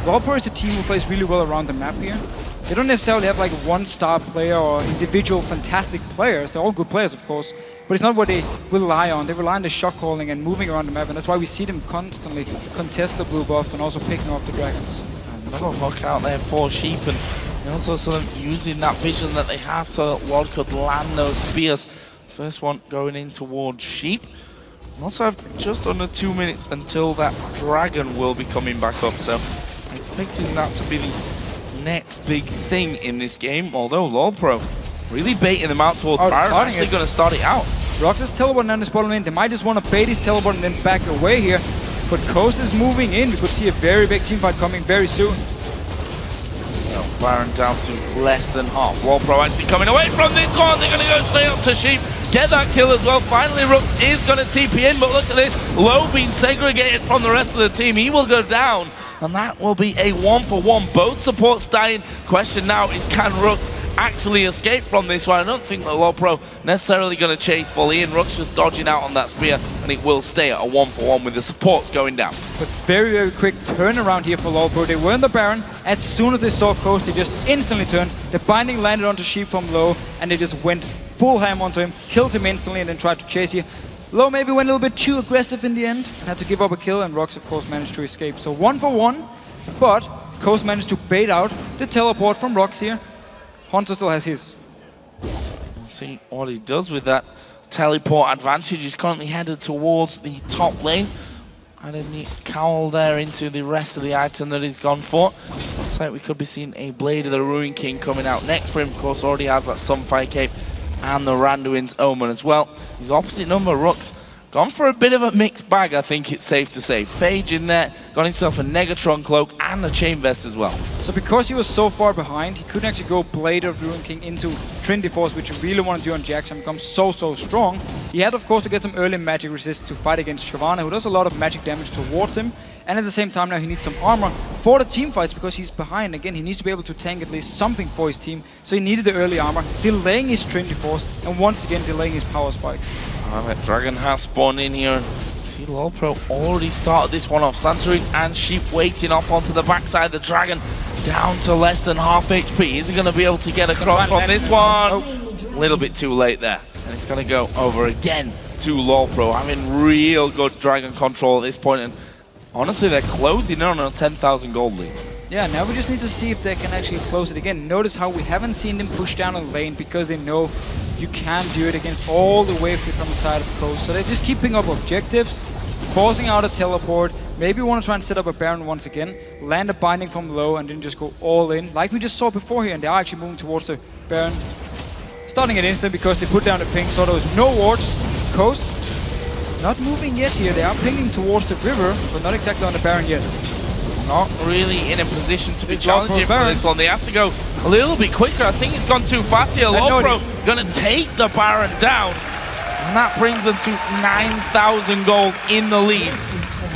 LoL Pro is a team who plays really well around the map here. They don't necessarily have like a one-star player or individual fantastic players. They're all good players, of course, but it's not what they rely on. They rely on the shot calling and moving around the map, and that's why we see them constantly contest the blue buff and also picking off the dragons. Another hook out there for Sheep, and also sort of using that vision that they have so that Lord could land those spears. First one going in towards Sheep. And also have just under 2 minutes until that dragon will be coming back up, so expecting that to be the next big thing in this game, although LoL Pro really baiting them out towards Baron. Actually going to start it out. Rox is teleporting down this bottom lane. They might just want to bait his teleport and then back away here, but Coast is moving in. We could see a very big team fight coming very soon. Well, Baron down to less than half. LoL Pro actually coming away from this one. They're going to go straight up to Sheep. Get that kill as well. Finally, Rooks is going to TP in, but look at this. Low being segregated from the rest of the team. He will go down, and that will be a 1-for-1. Both supports dying. Question now is, can Rooks actually escape from this one? I don't think that LoL Pro necessarily going to chase fully in. Rooks just dodging out on that spear, and it will stay at a 1-for-1 with the supports going down. But very, very quick turnaround here for LoL Pro. They were in the Baron. As soon as they saw Coast, they just instantly turned. The binding landed onto Sheep from low, and they just went full ham onto him, killed him instantly, and then tried to chase here. Low maybe went a little bit too aggressive in the end and had to give up a kill, and Rox, of course, managed to escape. So 1-for-1, but Coast managed to bait out the teleport from Rox here. Hunter still has his. We'll see what he does with that teleport advantage. He's currently headed towards the top lane. And a neat cowl there into the rest of the item that he's gone for. Looks like we could be seeing a Blade of the Ruin King coming out next for him. Of course, already has that Sunfire Cape and the Randuin's Omen as well. His opposite number, Rooks, gone for a bit of a mixed bag, I think it's safe to say. Phage in there, got himself a Negatron Cloak and a Chain Vest as well. So because he was so far behind, he couldn't actually go Blade of the Ruin King into Trinity Force, which you really want to do on Jax and become so strong. He had, of course, to get some early magic resist to fight against Shyvana, who does a lot of magic damage towards him. And at the same time now he needs some armor for the team fights because he's behind. Again, he needs to be able to tank at least something for his team. So he needed the early armor, delaying his Trinity Force, and once again delaying his Power Spike. Alright, Dragon has spawned in here. See, Lolpro already started this one off. Santorin and Sheep waiting off onto the backside. The Dragon down to less than half HP. Is he going to be able to get across from this one? A little bit too late there. And it's going to go over again to Lolpro, having real good Dragon control at this point. And honestly, they're closing in on a 10,000 gold lead. Yeah, now we just need to see if they can actually close it again. Notice how we haven't seen them push down on lane because they know you can't do it against all the wave from the side of the coast. So they're just keeping up objectives, forcing out a teleport. Maybe we want to try and set up a Baron once again, land a binding from low, and then just go all in, like we just saw before here. And they are actually moving towards the Baron, starting it instant because they put down the ping. So there was no wards. Coast not moving yet here. They are pinging towards the river, but not exactly on the Baron yet. Not really in a position to be challenging for this one. They have to go a little bit quicker. I think it's gone too fast here. Lolpro going to take the Baron down. And that brings them to 9,000 gold in the lead.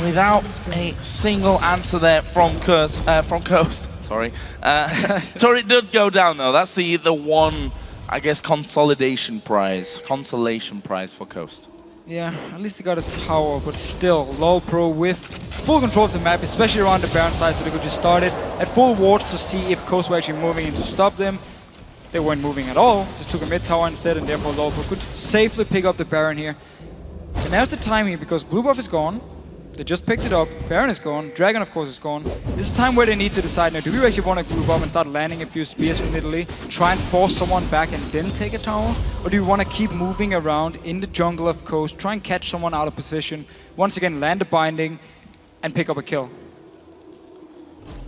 Without a single answer there from Coast. Sorry. Turret did go down though. That's the one, I guess, consolation prize for Coast. Yeah, at least they got a tower, but still, Lolpro with full control of the map, especially around the Baron side, so they could just start it at full wards to see if Coast were actually moving in to stop them. They weren't moving at all, just took a mid tower instead, and therefore Lolpro could safely pick up the Baron here. And now's the time here, because blue buff is gone. They just picked it up. Baron is gone. Dragon, of course, is gone. This is a time where they need to decide now, do we actually want to group up and start landing a few spears from Italy, try and force someone back and then take a tower? Or do we want to keep moving around in the jungle of Coast, try and catch someone out of position, once again land a binding, and pick up a kill?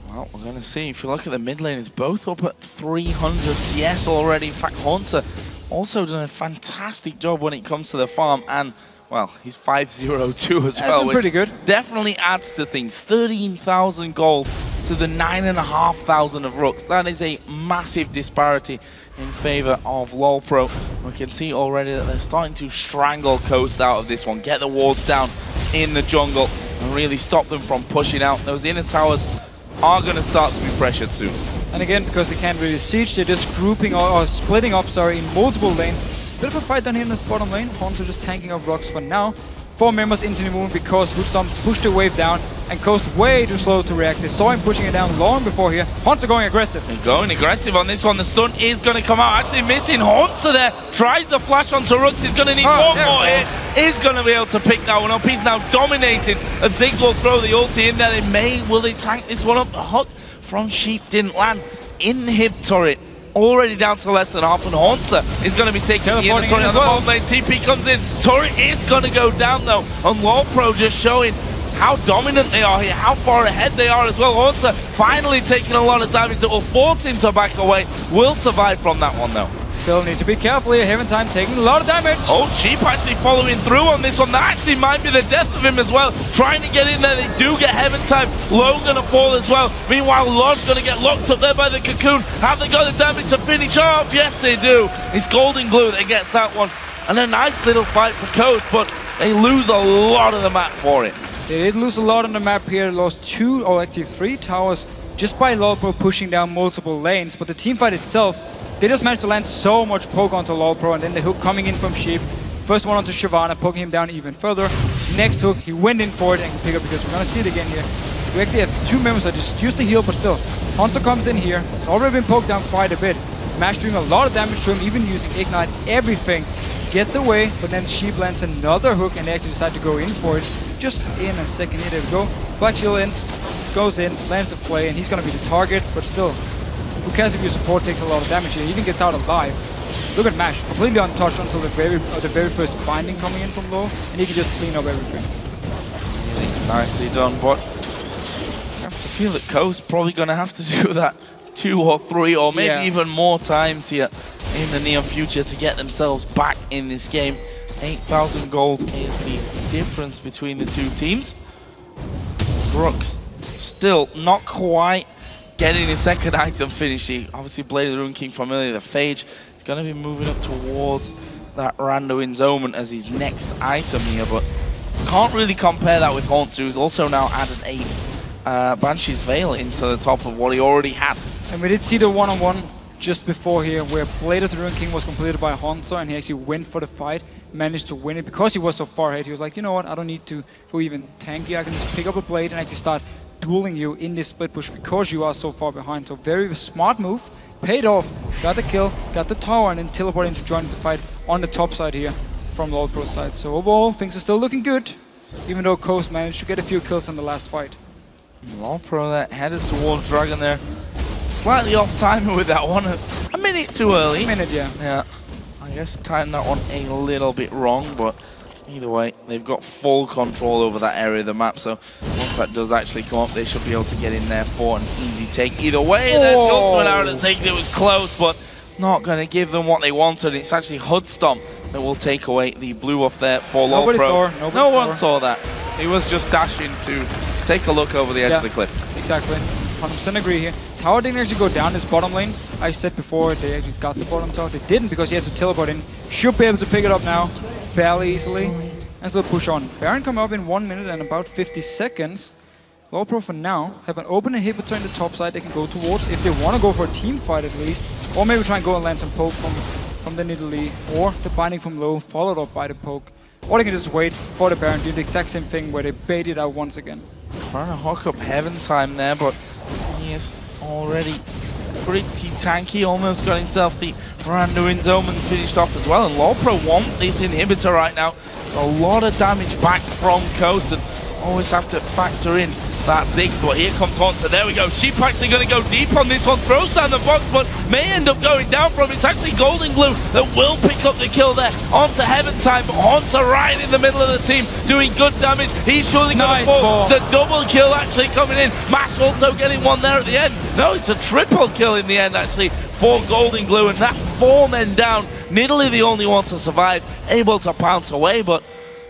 Well, we're going to see. If you look at the mid lane, it's both up at 300 CS already. In fact, Haunter also done a fantastic job when it comes to the farm, and well, he's 502 as well, which pretty good. Definitely adds to things. 13,000 gold to the 9,500 of Rooks. That is a massive disparity in favor of Lolpro. We can see already that they're starting to strangle Coast out of this one, get the wards down in the jungle, and really stop them from pushing out. Those inner towers are going to start to be pressured soon. And again, because they can't really siege, they're just grouping or splitting up, in multiple lanes. Bit of a fight down here in the bottom lane. Haunter just tanking up rocks for now. 4 members instantly moving because Hoodstomp pushed the wave down and Coast way too slow to react. They saw him pushing it down long before here. Haunter going aggressive. And going aggressive on this one. The stun is going to come out. Actually missing Haunter there. Tries the flash onto Rooks. He's going to need one more hit. Is going to be able to pick that one up. He's now dominating as Ziggs will throw the ulti in there. Will they tank this one up? The hook from Sheep didn't land. Inhib turret already down to less than half, and Haunter is going to be taking the inner turret on the bottom lane. TP comes in. Turret is going to go down though, and Lolpro just showing how dominant they are here, how far ahead they are as well. Haunter finally taking a lot of damage that will force him to back away. Will survive from that one though. Still need to be careful here. Heaven Time taking a lot of damage. Oh, Sheep actually following through on this one. That actually might be the death of him as well. Trying to get in there. They do get Heaven Time. Low going to fall as well. Meanwhile, Lodge going to get locked up there by the Cocoon. Have they got the damage to finish off? Yes, they do. It's Golden Glue that gets that one. And a nice little fight for Coast, but they lose a lot of the map for it. They did lose a lot on the map here. Lost 2 or actually 3 towers just by Lolpro pushing down multiple lanes. But the teamfight itself, they just managed to land so much poke onto Lolpro, and then the hook coming in from Sheep. First one onto Shyvana, poking him down even further. Next hook, he went in for it and can pick up because we're going to see it again here. We actually have 2 members that just used the heal, but still. Haunter comes in here. It's already been poked down quite a bit. Mash doing a lot of damage to him, even using Ignite, everything. Gets away, but then Sheep lands another hook and they actually decide to go in for it. Just in a second here, there we go. Black Shield ends, goes in, lands the play, and he's going to be the target, but still. Who cares if your support takes a lot of damage here? He even gets out alive. Look at Mash, completely untouched until the very first binding coming in from low, and he can just clean up everything. Really nicely done, but I have to feel that Coast probably going to have to do that 2 or 3 or maybe even more times here in the near future to get themselves back in this game. 8,000 gold is the difference between the 2 teams. Brooks still not quite getting his second item finish. He obviously Blade of the Rune King familiar, the Phage. He's going to be moving up towards that Randuin's Omen as his next item here, but can't really compare that with Haunter, who's also now added a Banshee's Veil into the top of what he already had. And we did see the one-on-one just before here, where Blade of the Ruin King was completed by Hansa, and he actually went for the fight, managed to win it because he was so far ahead. He was like, you know what, I don't need to go even tanky, I can just pick up a blade and actually start dueling you in this split push because you are so far behind. So very smart move, paid off, got the kill, got the tower, and then teleporting to join the fight on the top side here from LoLPro's side. So overall, things are still looking good, even though Coast managed to get a few kills in the last fight. LoLPro there, headed towards Dragon there. Slightly off timing with that one. A minute too early. A minute, yeah. Yeah. I guess timed that one a little bit wrong, but either way, they've got full control over that area of the map, so once that does actually come up, they should be able to get in there for an easy take. Either way, there's the ultimate arrow that takes it. Was close, but not going to give them what they wanted. It's actually Hudstomp that will take away the blue off there for LoLPro. No one saw that. He was just dashing to take a look over the edge of the cliff. Exactly. 100% agree here. Tower didn't actually go down this bottom lane. I said before they actually got the bottom tower. They didn't because he had to teleport in. Should be able to pick it up now fairly easily and still push on. Baron come up in 1 minute and about 50 seconds. LoLPro for now have an open inhibitor in the top side they can go towards if they want to go for a team fight at least. Or maybe try and go and land some poke from the Nidalee, or the binding from low followed up by the poke. Or they can just wait for the Baron, do the exact same thing where they bait it out once again. Trying to hook up Heaven time there, but he is already pretty tanky. Almost got himself the Randuin's Omen finished off as well. And LoLPro want this inhibitor right now. A lot of damage back from Coast, and always have to factor in that Ziggs, but here comes Hansa. There we go. Sheep actually going to go deep on this one. Throws down the box, but may end up going down from it. It's actually Golden Glue that will pick up the kill there onto Heaven time. But Hansa right in the middle of the team doing good damage. He's surely going to fall. It's a double kill actually coming in. Mash also getting one there at the end. No, it's a triple kill in the end actually for Golden Glue, and that 4 men down. Nidalee the only one to survive, able to pounce away, but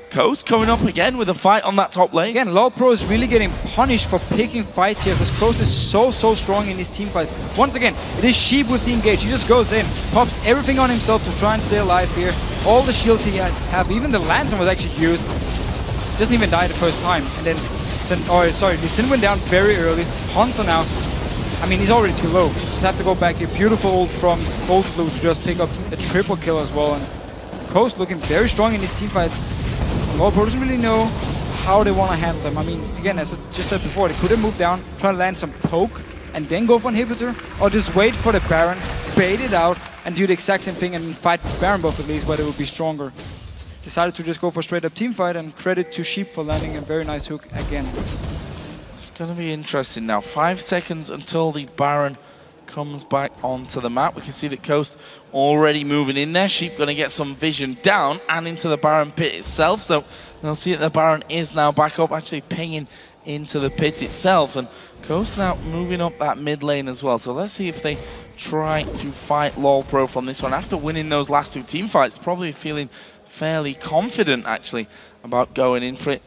Coast coming up again with a fight on that top lane. Again, LoLPro is really getting punished for picking fights here because Coast is so strong in these team fights. Once again, it is Sheep with the engage. He just goes in, pops everything on himself to try and stay alive here. All the shields he have, even the lantern was actually used. Doesn't even die the first time. And then, the Sin went down very early. Hansa now, I mean, he's already too low. Just have to go back here. Beautiful ult from Gold Blue to just pick up a triple kill as well. And Coast looking very strong in these team fights. LoLPro doesn't really know how they want to handle them. I mean, again, as I just said before, they could have moved down, try to land some poke, and then go for an inhibitor, or just wait for the Baron, bait it out, and do the exact same thing and fight with Baron buff at least, where they would be stronger. Decided to just go for a straight up team fight, and credit to Sheep for landing a very nice hook again. It's going to be interesting now. 5 seconds until the Baron comes back onto the map. We can see that Coast already moving in there. Sheep going to get some vision down and into the Baron pit itself. So they'll see that the Baron is now back up, actually pinging into the pit itself. And Coast now moving up that mid lane as well. So let's see if they try to fight LoLPro from this one. After winning those last 2 team fights, probably feeling fairly confident actually about going in for it.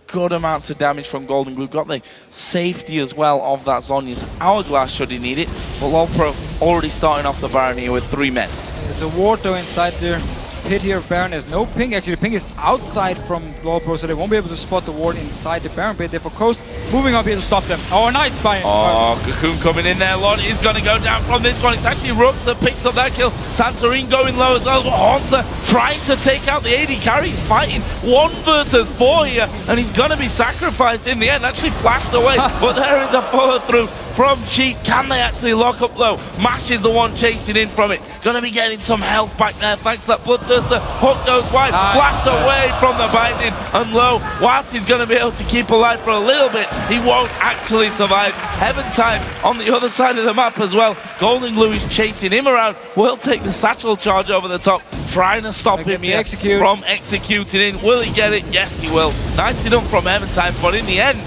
Good amounts of damage from Golden Glue. Got the safety as well of that Zhonya's Hourglass should he need it. But LoLPro already starting off the Baron here with 3 men. There's a ward though inside there. Pit here of Baron. There's no ping. Actually, the ping is outside from LoLPro, so they won't be able to spot the ward inside the Baron pit. Therefore, Coast moving up here to stop them. Oh, nice buy. Oh, Cocoon coming in there. Lot is going to go down from this one. It's actually Rooks that picks up that kill. Santorin going low as well. Hansa trying to take out the AD carry. He's fighting 1 versus 4 here, and he's going to be sacrificed in the end. Actually flashed away, but there is a follow through from Cheat. Can they actually lock up low? Mash is the one chasing in from it. Gonna be getting some health back there thanks to that Bloodthirster. Hook goes wide, flashed away from the binding, and low. Whilst he's gonna be able to keep alive for a little bit, he won't actually survive. Heaven time on the other side of the map as well. Golden Glue is chasing him around. Will take the satchel charge over the top, trying to stop him here from executing in. Will he get it? Yes, he will. Nicely done from Heaven time, but in the end,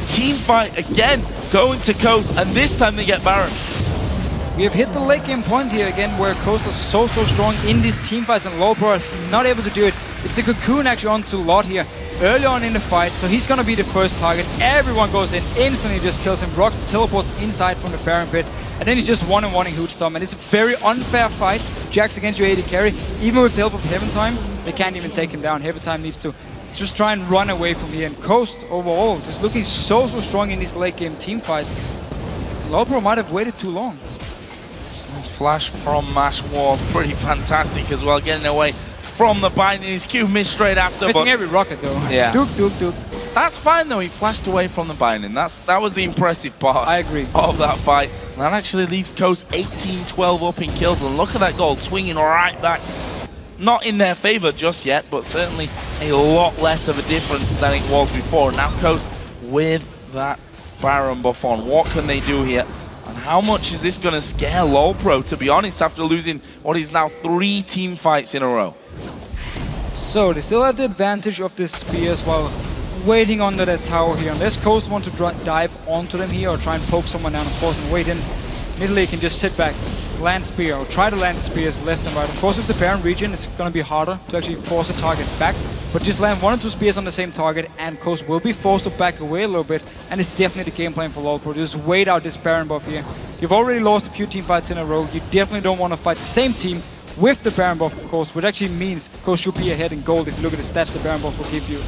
team fight again, going to Coast, and this time they get Baron. We have hit the late game point here again, where Coast is so strong in these team fights, and LoLPro is not able to do it. It's the Cocoon actually onto Lot here early on in the fight, so he's gonna be the first target. Everyone goes in, instantly just kills him. Rocks teleports inside from the Baron pit, and then he's just one-on-one-ing Hudstomp, and it's a very unfair fight. Jax against your AD carry, even with the help of Heaven time, they can't even take him down. Heaven time needs to just try and run away from here, and Coast overall just looking so strong in these late game team fights. LoLPro might have waited too long. This flash from Mash was pretty fantastic as well, getting away from the binding. His Q missed straight after. Missing every rocket though. Yeah. Duke. That's fine though, he flashed away from the binding. That was the impressive part I agree. of that fight. And that actually leaves Coast 18-12 up in kills. And look at that gold swinging right back. Not in their favor just yet, but certainly a lot less of a difference than it was before. Now Coast with that Baron buff on. What can they do here? And how much is this going to scare LoLPro, to be honest, after losing what is now 3 team fights in a row? So they still have the advantage of the spears while waiting under that tower here. Unless Coast want to dive onto them here or try and poke someone down, of course, and wait in. Middle can just sit back, land spear, or try to land the spears left and right. Of course, with the Baron region, it's going to be harder to actually force a target back. But just land 1 or 2 spears on the same target, and Coast will be forced to back away a little bit. And it's definitely the game plan for LoLPro. Just wait out this Baron buff here. You've already lost a few team fights in a row. You definitely don't want to fight the same team with the Baron buff, of course, which actually means Coast should be ahead in gold if you look at the stats the Baron buff will give you.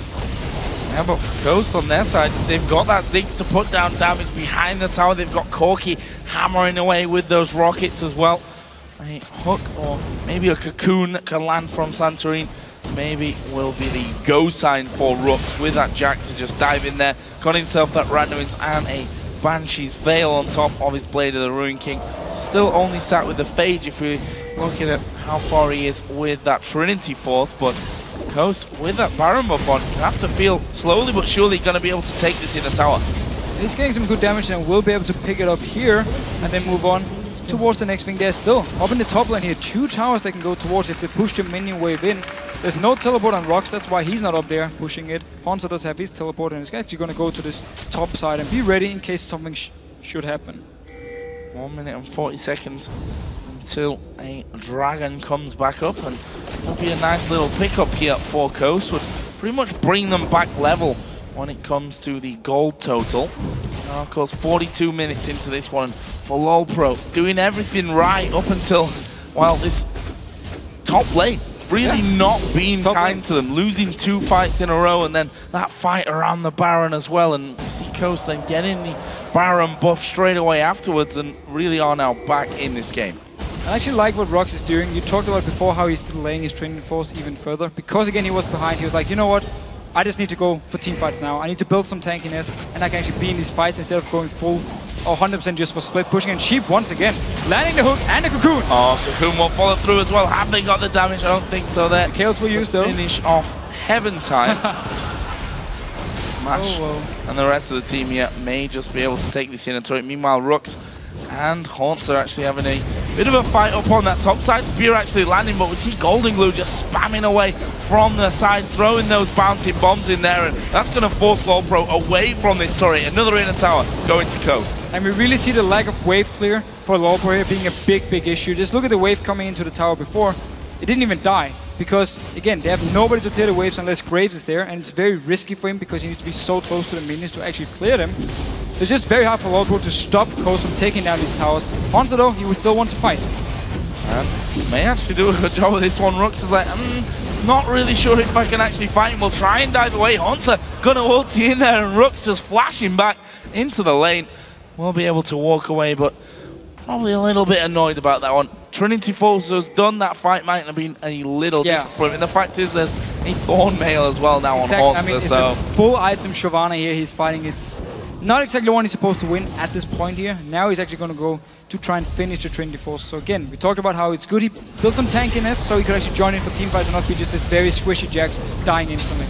Yeah, but for Coast on their side, they've got that Ziggs to put down damage behind the tower. They've got Corky hammering away with those rockets as well. A hook or maybe a cocoon that can land from Santorin maybe will be the go sign for Rooks with that Jax to just dive in there. Got himself that Randomins and a Banshee's Veil on top of his Blade of the Ruin King. Still only sat with the Phage if we're looking at how far he is with that Trinity Force, but Coast with that Baron buff on, you have to feel slowly but surely going to be able to take this in the tower. He's getting some good damage and will be able to pick it up here and then move on towards the next thing. There's still, up in the top lane here, 2 towers they can go towards if they push the minion wave in. There's no teleport on Rocks, that's why he's not up there pushing it. Hansa does have his teleport and he's actually going to go to this top side and be ready in case something should happen. 1 minute and 40 seconds until a dragon comes back up, and it'll be a nice little pickup here for Coast. Would pretty much bring them back level when it comes to the gold total. Now, of course, 42 minutes into this one for LoLPro, doing everything right up until, well, this top lane really not being kind to them, losing 2 fights in a row, and then that fight around the Baron as well. And we see Coast then getting the Baron buff straight away afterwards, and really are now back in this game. I actually like what Rox is doing. You talked about before how he's delaying his training force even further. Because again, he was behind, he was like, you know what? I just need to go for team fights now. I need to build some tankiness, and I can actually be in these fights instead of going full or 100% just for split pushing. And Sheep once again, landing the hook and the cocoon. Oh, cocoon will follow through as well. Have they got the damage? I don't think so there. Chaos will use though. Finish off Heaven time. Mash and the rest of the team here may just be able to take this inner turret. Meanwhile, Rooks and Haunts are actually having a bit of a fight up on that top side. Spear actually landing, but we see Golden Glue just spamming away from the side, throwing those bouncing bombs in there, and that's going to force LoLPro away from this turret. Another inner tower going to Coast. And we really see the lack of wave clear for LoLPro here being a big issue. Just look at the wave coming into the tower before. It didn't even die, because again, they have nobody to clear the waves unless Graves is there, and it's very risky for him because he needs to be so close to the minions to actually clear them. It's just very hard for LoLPro to stop Coast from taking down these towers. Hansa though, he will still want to fight. And may actually do a good job with this one. Rooks is like, not really sure if I can actually fight him. We'll try and dive away. Hansa gonna ulti in there, and Rooks just flashing back into the lane. We'll be able to walk away, but probably a little bit annoyed about that one. Trinity Force has done that fight, might have been a little different for him. And the fact is, there's a Thorn Mail as well now on Hansa. I mean, so it's a full item Shyvana here he's fighting. It's not exactly one he's supposed to win at this point here. Now he's actually going to go to try and finish the Trinity Force. So again, we talked about how it's good he built some tankiness so he could actually join in for team fights and not be just this very squishy Jax dying instantly.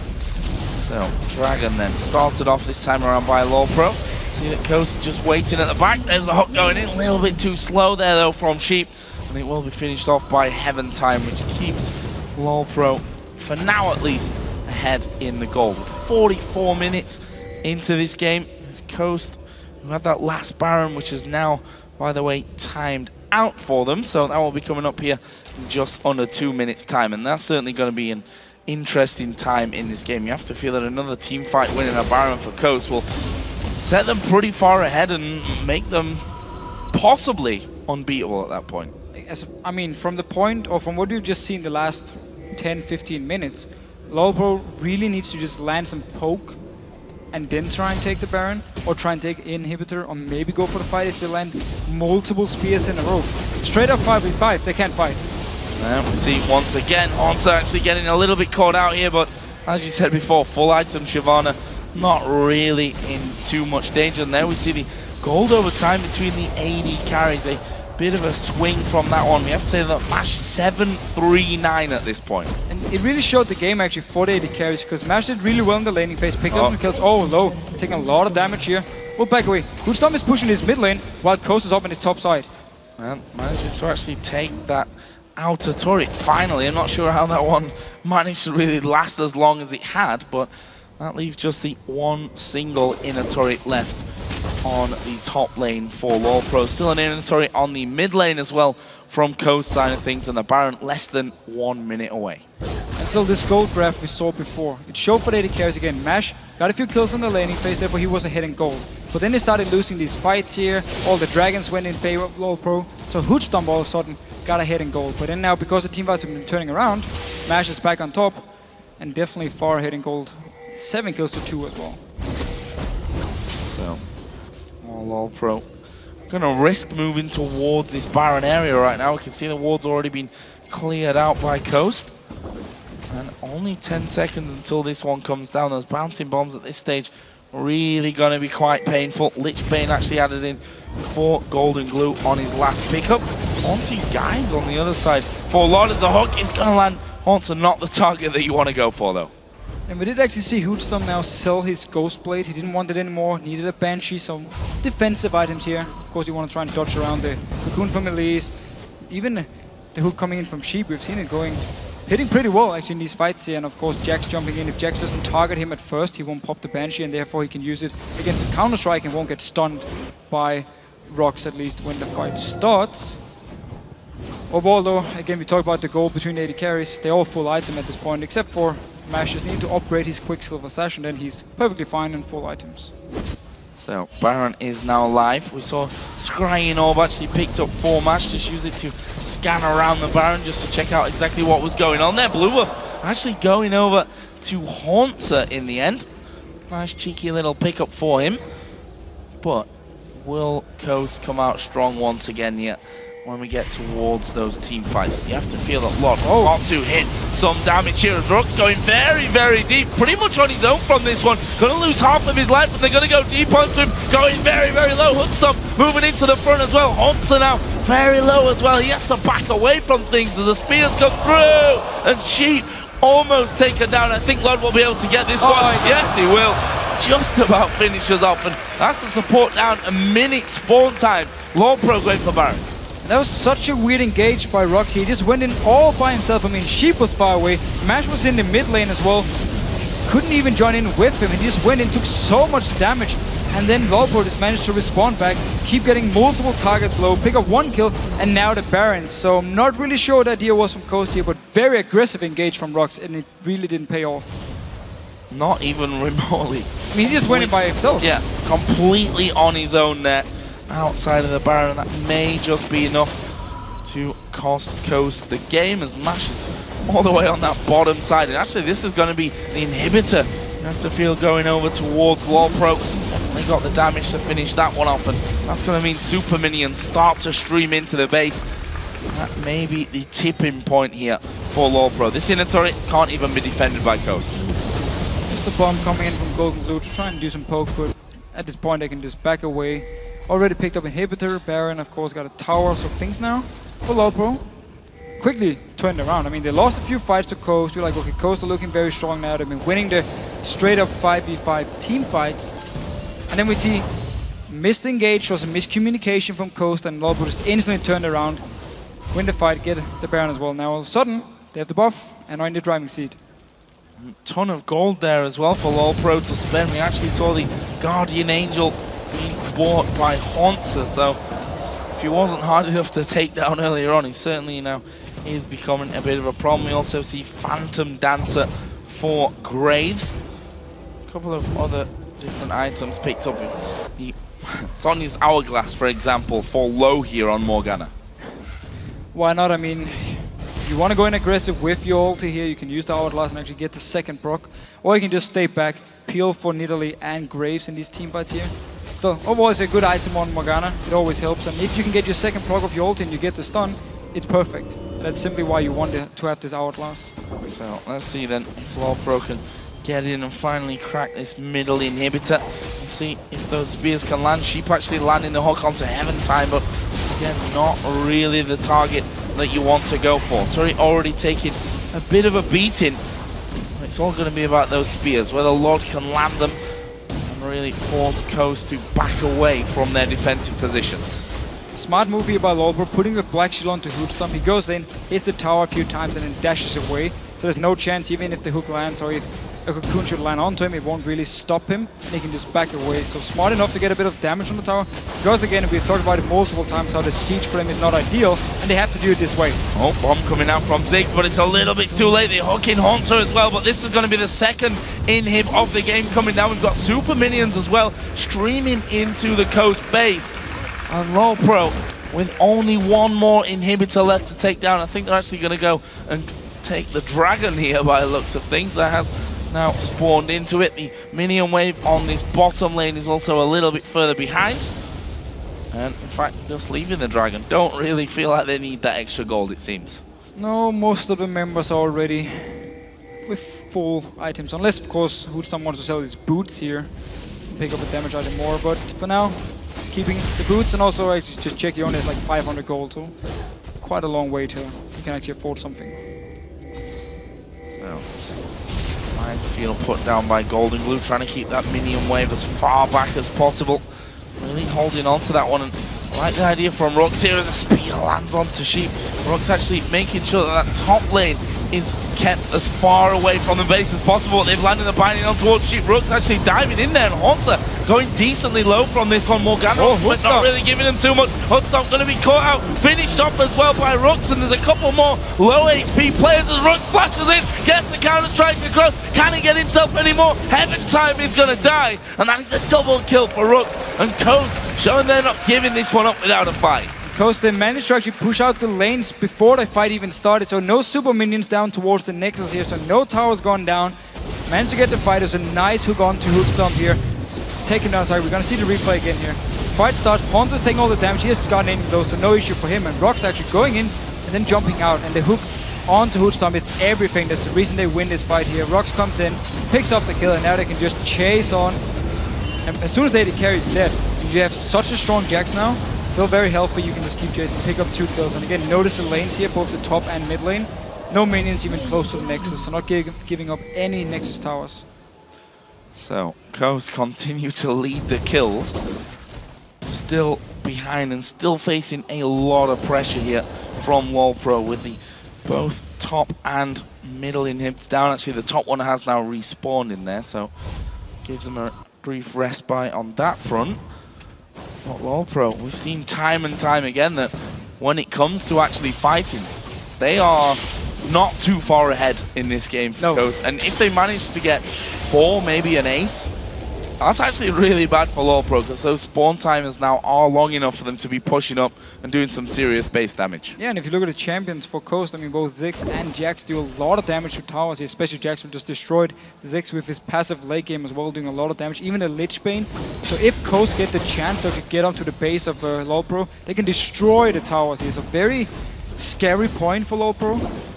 So Dragon then started off this time around by LoLPro. See that Coast just waiting at the back. There's the hook going in, a little bit too slow there though from Sheep. And it will be finished off by Heaven time, which keeps LoLPro, for now at least, ahead in the goal. 44 minutes into this game. It's Coast who had that last Baron, which is now, by the way, timed out for them. So that will be coming up here in just under 2 minutes time. And that's certainly going to be an interesting time in this game. You have to feel that another team fight winning a Baron for Coast will set them pretty far ahead and make them possibly unbeatable at that point. I mean, from the point, or from what we've just seen the last 10-15 minutes, LoLPro really needs to just land some poke and then try and take the Baron, or try and take Inhibitor, or maybe go for the fight if they land multiple spears in a row. straight up 5v5. They can't fight. And we see once again, Hansa actually getting a little bit caught out here, but as you said before, full item Shyvana not really in too much danger. And there we see the gold over time between the AD carries. A bit of a swing from that one. We have to say that MASH 7-3-9 at this point. And it really showed the game actually for the AD carries, because MASH did really well in the laning phase, picked up some kills. Oh, low, taking a lot of damage here. We'll back away. Hoodstorm is pushing his mid lane, while Coast is up in his top side. And managing to actually take that outer turret finally. I'm not sure how that one managed to really last as long as it had, but that leaves just the one single inner turret left on the top lane for LawPro. Still an inner turret on the mid lane as well from Coast side of things, and the Baron less than 1 minute away. And still this gold graph we saw before. It showed for the AD carries again. MASH got a few kills in the laning phase, therefore he was ahead in gold. But then they started losing these fights here. All the dragons went in favor of LawPro. So Hoodstorm all of a sudden got ahead in gold. But then now, because the team fights have been turning around, MASH is back on top and definitely far ahead in gold. 7 kills to 2 as well. So, LawPro gonna risk moving towards this Baron area right now. We can see the ward's already been cleared out by Coast. And only 10 seconds until this one comes down. Those bouncing bombs at this stage really going to be quite painful. Lich Bane actually added in 4 golden glue on his last pickup. Onto guys on the other side. For Lord as a hook, it's going to land onto not the target that you want to go for though. And we did actually see Hoodstorm now sell his Ghost Blade. He didn't want it anymore, needed a Banshee, so defensive items here. Of course you want to try and dodge around the Cocoon from Elise. Even the hook coming in from Sheep, we've seen it hitting pretty well actually in these fights here. And of course Jax jumping in. If Jax doesn't target him at first, he won't pop the Banshee, and therefore he can use it against a Counter-Strike and won't get stunned by rocks, at least when the fight starts. Overall though, again we talked about the goal between the AD carries. They're all full item at this point, except for MASH just need to upgrade his Quicksilver Sash, and then he's perfectly fine in full items. So Baron is now live. We saw Scrying Orb actually picked up 4 MASH, just use it to scan around the Baron just to check out exactly what was going on there. Blue Buff actually going over to Haunter in the end. Nice cheeky little pickup for him. But will Coast come out strong once again yet? When we get towards those team fights, you have to feel that Lot want to hit some damage here as Rook's going very, very deep, pretty much on his own from this one. Gonna lose half of his life, but they're gonna go deep onto him, going very, very low. Hoodstorm moving into the front as well. Hunter now very low as well. He has to back away from things as the spears come through, and Sheep almost taken down. I think Lod will be able to get this one. Yes, he will. Just about finishes off, and that's the support down. A minute spawn time. LawPro going for Baron. That was such a weird engage by Roxy. He just went in all by himself. I mean, Sheep was far away. MASH was in the mid lane as well. Couldn't even join in with him. He just went in, took so much damage. And then LawPro just managed to respond back, keep getting multiple targets low, pick up 1 kill, and now the Baron. So I'm not really sure what the idea was from Coast here, but very aggressive engage from Rox, and it really didn't pay off. Not even remotely. I mean, he just went in by himself. Yeah, completely on his own there. Outside of the Baron, that may just be enough to cost Coast the game, as MASH is all the way on that bottom side. And actually this is going to be the inhibitor. You have to feel going over towards LawPro. Definitely got the damage to finish that one off, and that's going to mean super minions start to stream into the base. That may be the tipping point here for LawPro. This inner turret can't even be defended by Coast. Just a bomb coming in from Golden Blue to try and do some poke, but at this point they can just back away. Already picked up inhibitor, Baron of course got a tower, so things now for LawPro quickly turned around. I mean, they lost a few fights to Coast. You're like, okay, Coast are looking very strong now. They've been winning the straight up 5v5 team fights. And then we see missed engage, was a miscommunication from Coast, and LawPro just instantly turned around, win the fight, get the Baron as well. Now all of a sudden, they have the buff and are in the driving seat. Ton of gold there as well for LawPro to spend. We actually saw the Guardian Angel being bought by Haunter, so if he wasn't hard enough to take down earlier on, he certainly now is becoming a bit of a problem. We also see Phantom Dancer for Graves. A couple of other different items picked up. The Sonya's Hourglass, for example, for low here on Morgana. Why not? I mean, if you want to go in aggressive with your ulti here, you can use the Hourglass and actually get the second proc, or you can just stay back, peel for Nidalee and Graves in these team fights here. So overall, it's a good item on Morgana. It always helps. And if you can get your second proc of your ult and you get the stun, it's perfect. And that's simply why you want to have this hourglass. So let's see then if FLICKR can get in and finally crack this middle inhibitor. Let's see if those spears can land. Sheep actually landing the hook onto Heaven Time, but again, not really the target that you want to go for. Sorry, already taking a bit of a beating. It's all going to be about those spears, whether Lord can land them and really force Coast to back away from their defensive positions. Smart move here by LoLPro, putting the Black Shield onto Hootstomp. He goes in, hits the tower a few times and then dashes away. So there's no chance, even if the hook lands or if a cocoon should land onto him, it won't really stop him and he can just back away. So smart enough to get a bit of damage on the tower. Because again, we've talked about it multiple times how the siege for him is not ideal and they have to do it this way. Oh, bomb coming out from Ziggs, but it's a little bit too late. They hook in Hunter as well, but this is going to be the second inhib of the game coming down. We've got super minions as well streaming into the Coast base. And LoLPro with only one more inhibitor left to take down. I think they're actually going to go and take the dragon here by the looks of things. That has now spawned into it. The minion wave on this bottom lane is also a little bit further behind. And in fact, just leaving the dragon. Don't really feel like they need that extra gold, it seems. No, most of the members are already with full items. Unless, of course, Hootstomp wants to sell his boots here. Pick up a damage item more, but for now, keeping the boots and also actually just check, he only has like 500 gold, so quite a long way till you can actually afford something. Well, Minefield put down by Golden Glue, trying to keep that minion wave as far back as possible. Really holding on to that one, and I like the idea from Rux here as a spear lands onto Sheep. Rux actually making sure that that top lane is kept as far away from the base as possible. They've landed the binding on towards Sheep. Rux actually diving in there, and Haunter going decently low from this one. Morgana, but not really giving him too much. Hootstomp going to be caught out, finished off as well by Rux, and there's a couple more low HP players as Rux flashes in, gets the counter strike across. Can he get himself any more? Heaven Time is going to die, and that is a double kill for Rux. And Coast showing they're not giving this one up without a fight. Because they managed to actually push out the lanes before the fight even started, so no super minions down towards the Nexus here, so no towers gone down. Managed to get the fight. There's a nice hook on to Hootstomp here. Taken down, sorry, we're gonna see the replay again here. Fight starts, Ponzo's taking all the damage, he hasn't gotten in though, so no issue for him, and Rock's actually going in and then jumping out, and the hook onto Hootstomp is everything. That's the reason they win this fight here. Rox comes in, picks up the kill, and now they can just chase on. And as soon as they carry is dead, and you have such a strong Jax now, still very healthy, you can just keep chasing, pick up 2 kills. And again, notice the lanes here, both the top and mid lane. No minions even close to the Nexus, so not giving up any Nexus towers. So, Coast continue to lead the kills. Still behind and still facing a lot of pressure here from LoLPro with the both top and middle inhibits down. Actually, the top one has now respawned in there, so gives them a brief respite on that front. But LoLPro, we've seen time and time again that when it comes to actually fighting, they are not too far ahead in this game for Coast. And if they manage to get 4, maybe an ace, that's actually really bad for LoLPro, because those spawn timers now are long enough for them to be pushing up and doing some serious base damage. Yeah, and if you look at the champions for Coast, I mean, both Ziggs and Jax do a lot of damage to towers here, especially Jax, who just destroyed Ziggs with his passive late game as well, doing a lot of damage, even the Lich Bane. So if Coast get the chance to get onto the base of LoLPro, they can destroy the towers here. So very scary point for LoLPro.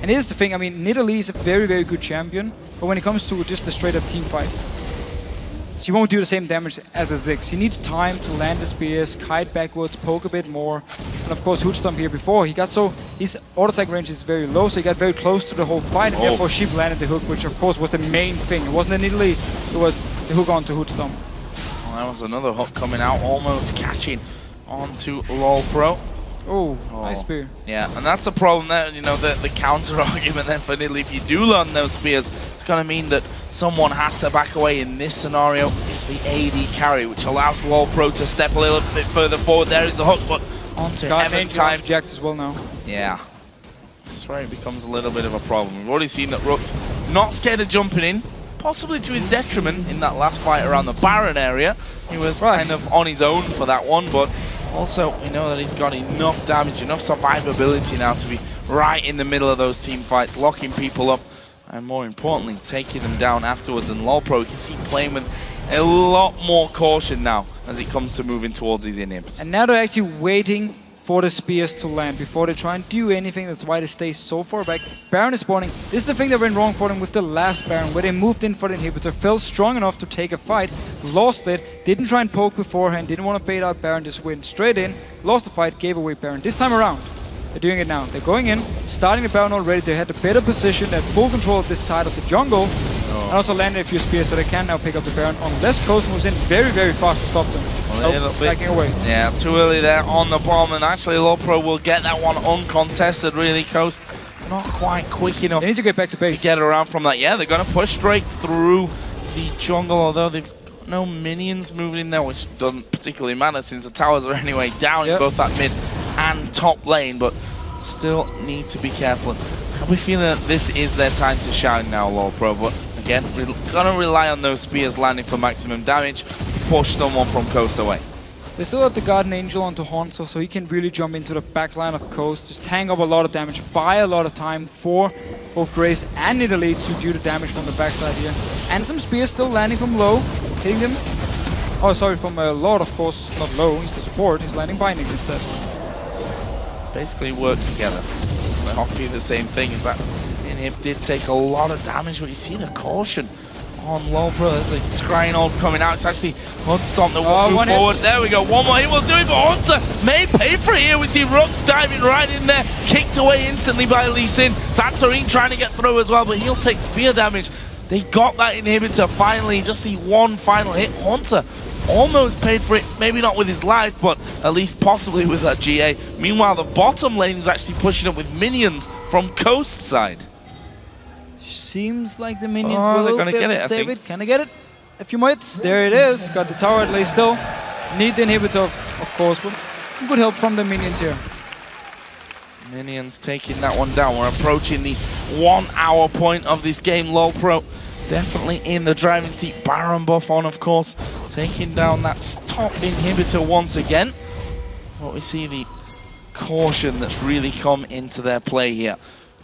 And here's the thing, I mean, Nidalee is a very, very good champion, but when it comes to just a straight-up team fight, she won't do the same damage as a Ziggs. She needs time to land the spears, kite backwards, poke a bit more. And of course, Hootstomp here before, his auto-attack range is very low, so he got very close to the whole fight, and therefore Sheep landed the hook, which of course was the main thing. It wasn't the Nidalee, it was the hook onto Hootstomp. Well, that was another hook coming out, almost catching onto LoLPro. Oh, nice spear. Yeah, and that's the problem there, you know, the counter argument then for Nidalee. If you do land those spears, it's going to mean that someone has to back away. In this scenario, the AD carry, which allows LoLPro to step a little bit further forward. There is the hook, but onto Heaven Time. Jax as well now. Yeah, that's where it becomes a little bit of a problem. We've already seen that Rook's not scared of jumping in, possibly to his detriment in that last fight around the Baron area. He was kind of on his own for that one, but also, we know that he's got enough damage, enough survivability now to be right in the middle of those team fights, locking people up, and more importantly, taking them down afterwards. And LoLPro, you can see, playing with a lot more caution now as it comes to moving towards these inhibs. And now they're actually waiting for the spears to land before they try and do anything. That's why they stay so far back. Baron is spawning. This is the thing that went wrong for them with the last Baron, where they moved in for the inhibitor, felt strong enough to take a fight, lost it, didn't try and poke beforehand, didn't want to bait out Baron, just went straight in, lost the fight, gave away Baron. This time around, they're doing it now. They're going in, starting the Baron already. They had a better position, they had full control of this side of the jungle, and also landed a few spears, so they can now pick up the Baron unless Coast moves in very, very fast to stop them. Backing away. Yeah, too early there on the bomb, and actually Lopro will get that one uncontested, really. Coast not quite quick enough. They need to get back to base. To get around from that. Yeah, they're going to push straight through the jungle, although they've got no minions moving in there, which doesn't particularly matter since the towers are anyway down in both that mid and top lane, but still need to be careful. I'll be feeling that this is their time to shine now, Lopro, but again, we're going to rely on those spears landing for maximum damage, push someone from Coast away. They still have the Guardian Angel onto Hanzo, so he can really jump into the backline of Coast, just tank up a lot of damage, buy a lot of time for both Grace and Italy to do the damage from the backside here. And some spears still landing from low, hitting them. Oh, sorry, from Lord, of course, not low, he's the support, he's landing bindings instead. Basically work together. They offer you the same thing, is that Inhib did take a lot of damage, but you see the caution on Lopro. There's a Scrying Orb coming out. It's actually Hudstomp that will move forward. There we go. One more hit will do it, but Hunter may pay for it here. We see Rux diving right in there, kicked away instantly by Lee Sin. Santorin trying to get through as well, but he'll take spear damage. They got that inhibitor finally. Just see one final hit. Hunter almost paid for it, maybe not with his life, but at least possibly with that GA. Meanwhile, the bottom lane is actually pushing up with minions from Coast side. Seems like the minions will they're gonna get it, I save think. it. Can I get it? A few minutes. There it is. Got the tower at least still. Need the inhibitor, of course, but good help from the minions here. Minions taking that one down. We're approaching the 1 hour point of this game. Lopro definitely in the driving seat. Baron buff on, of course. Taking down that top inhibitor once again. But we see the caution that's really come into their play here.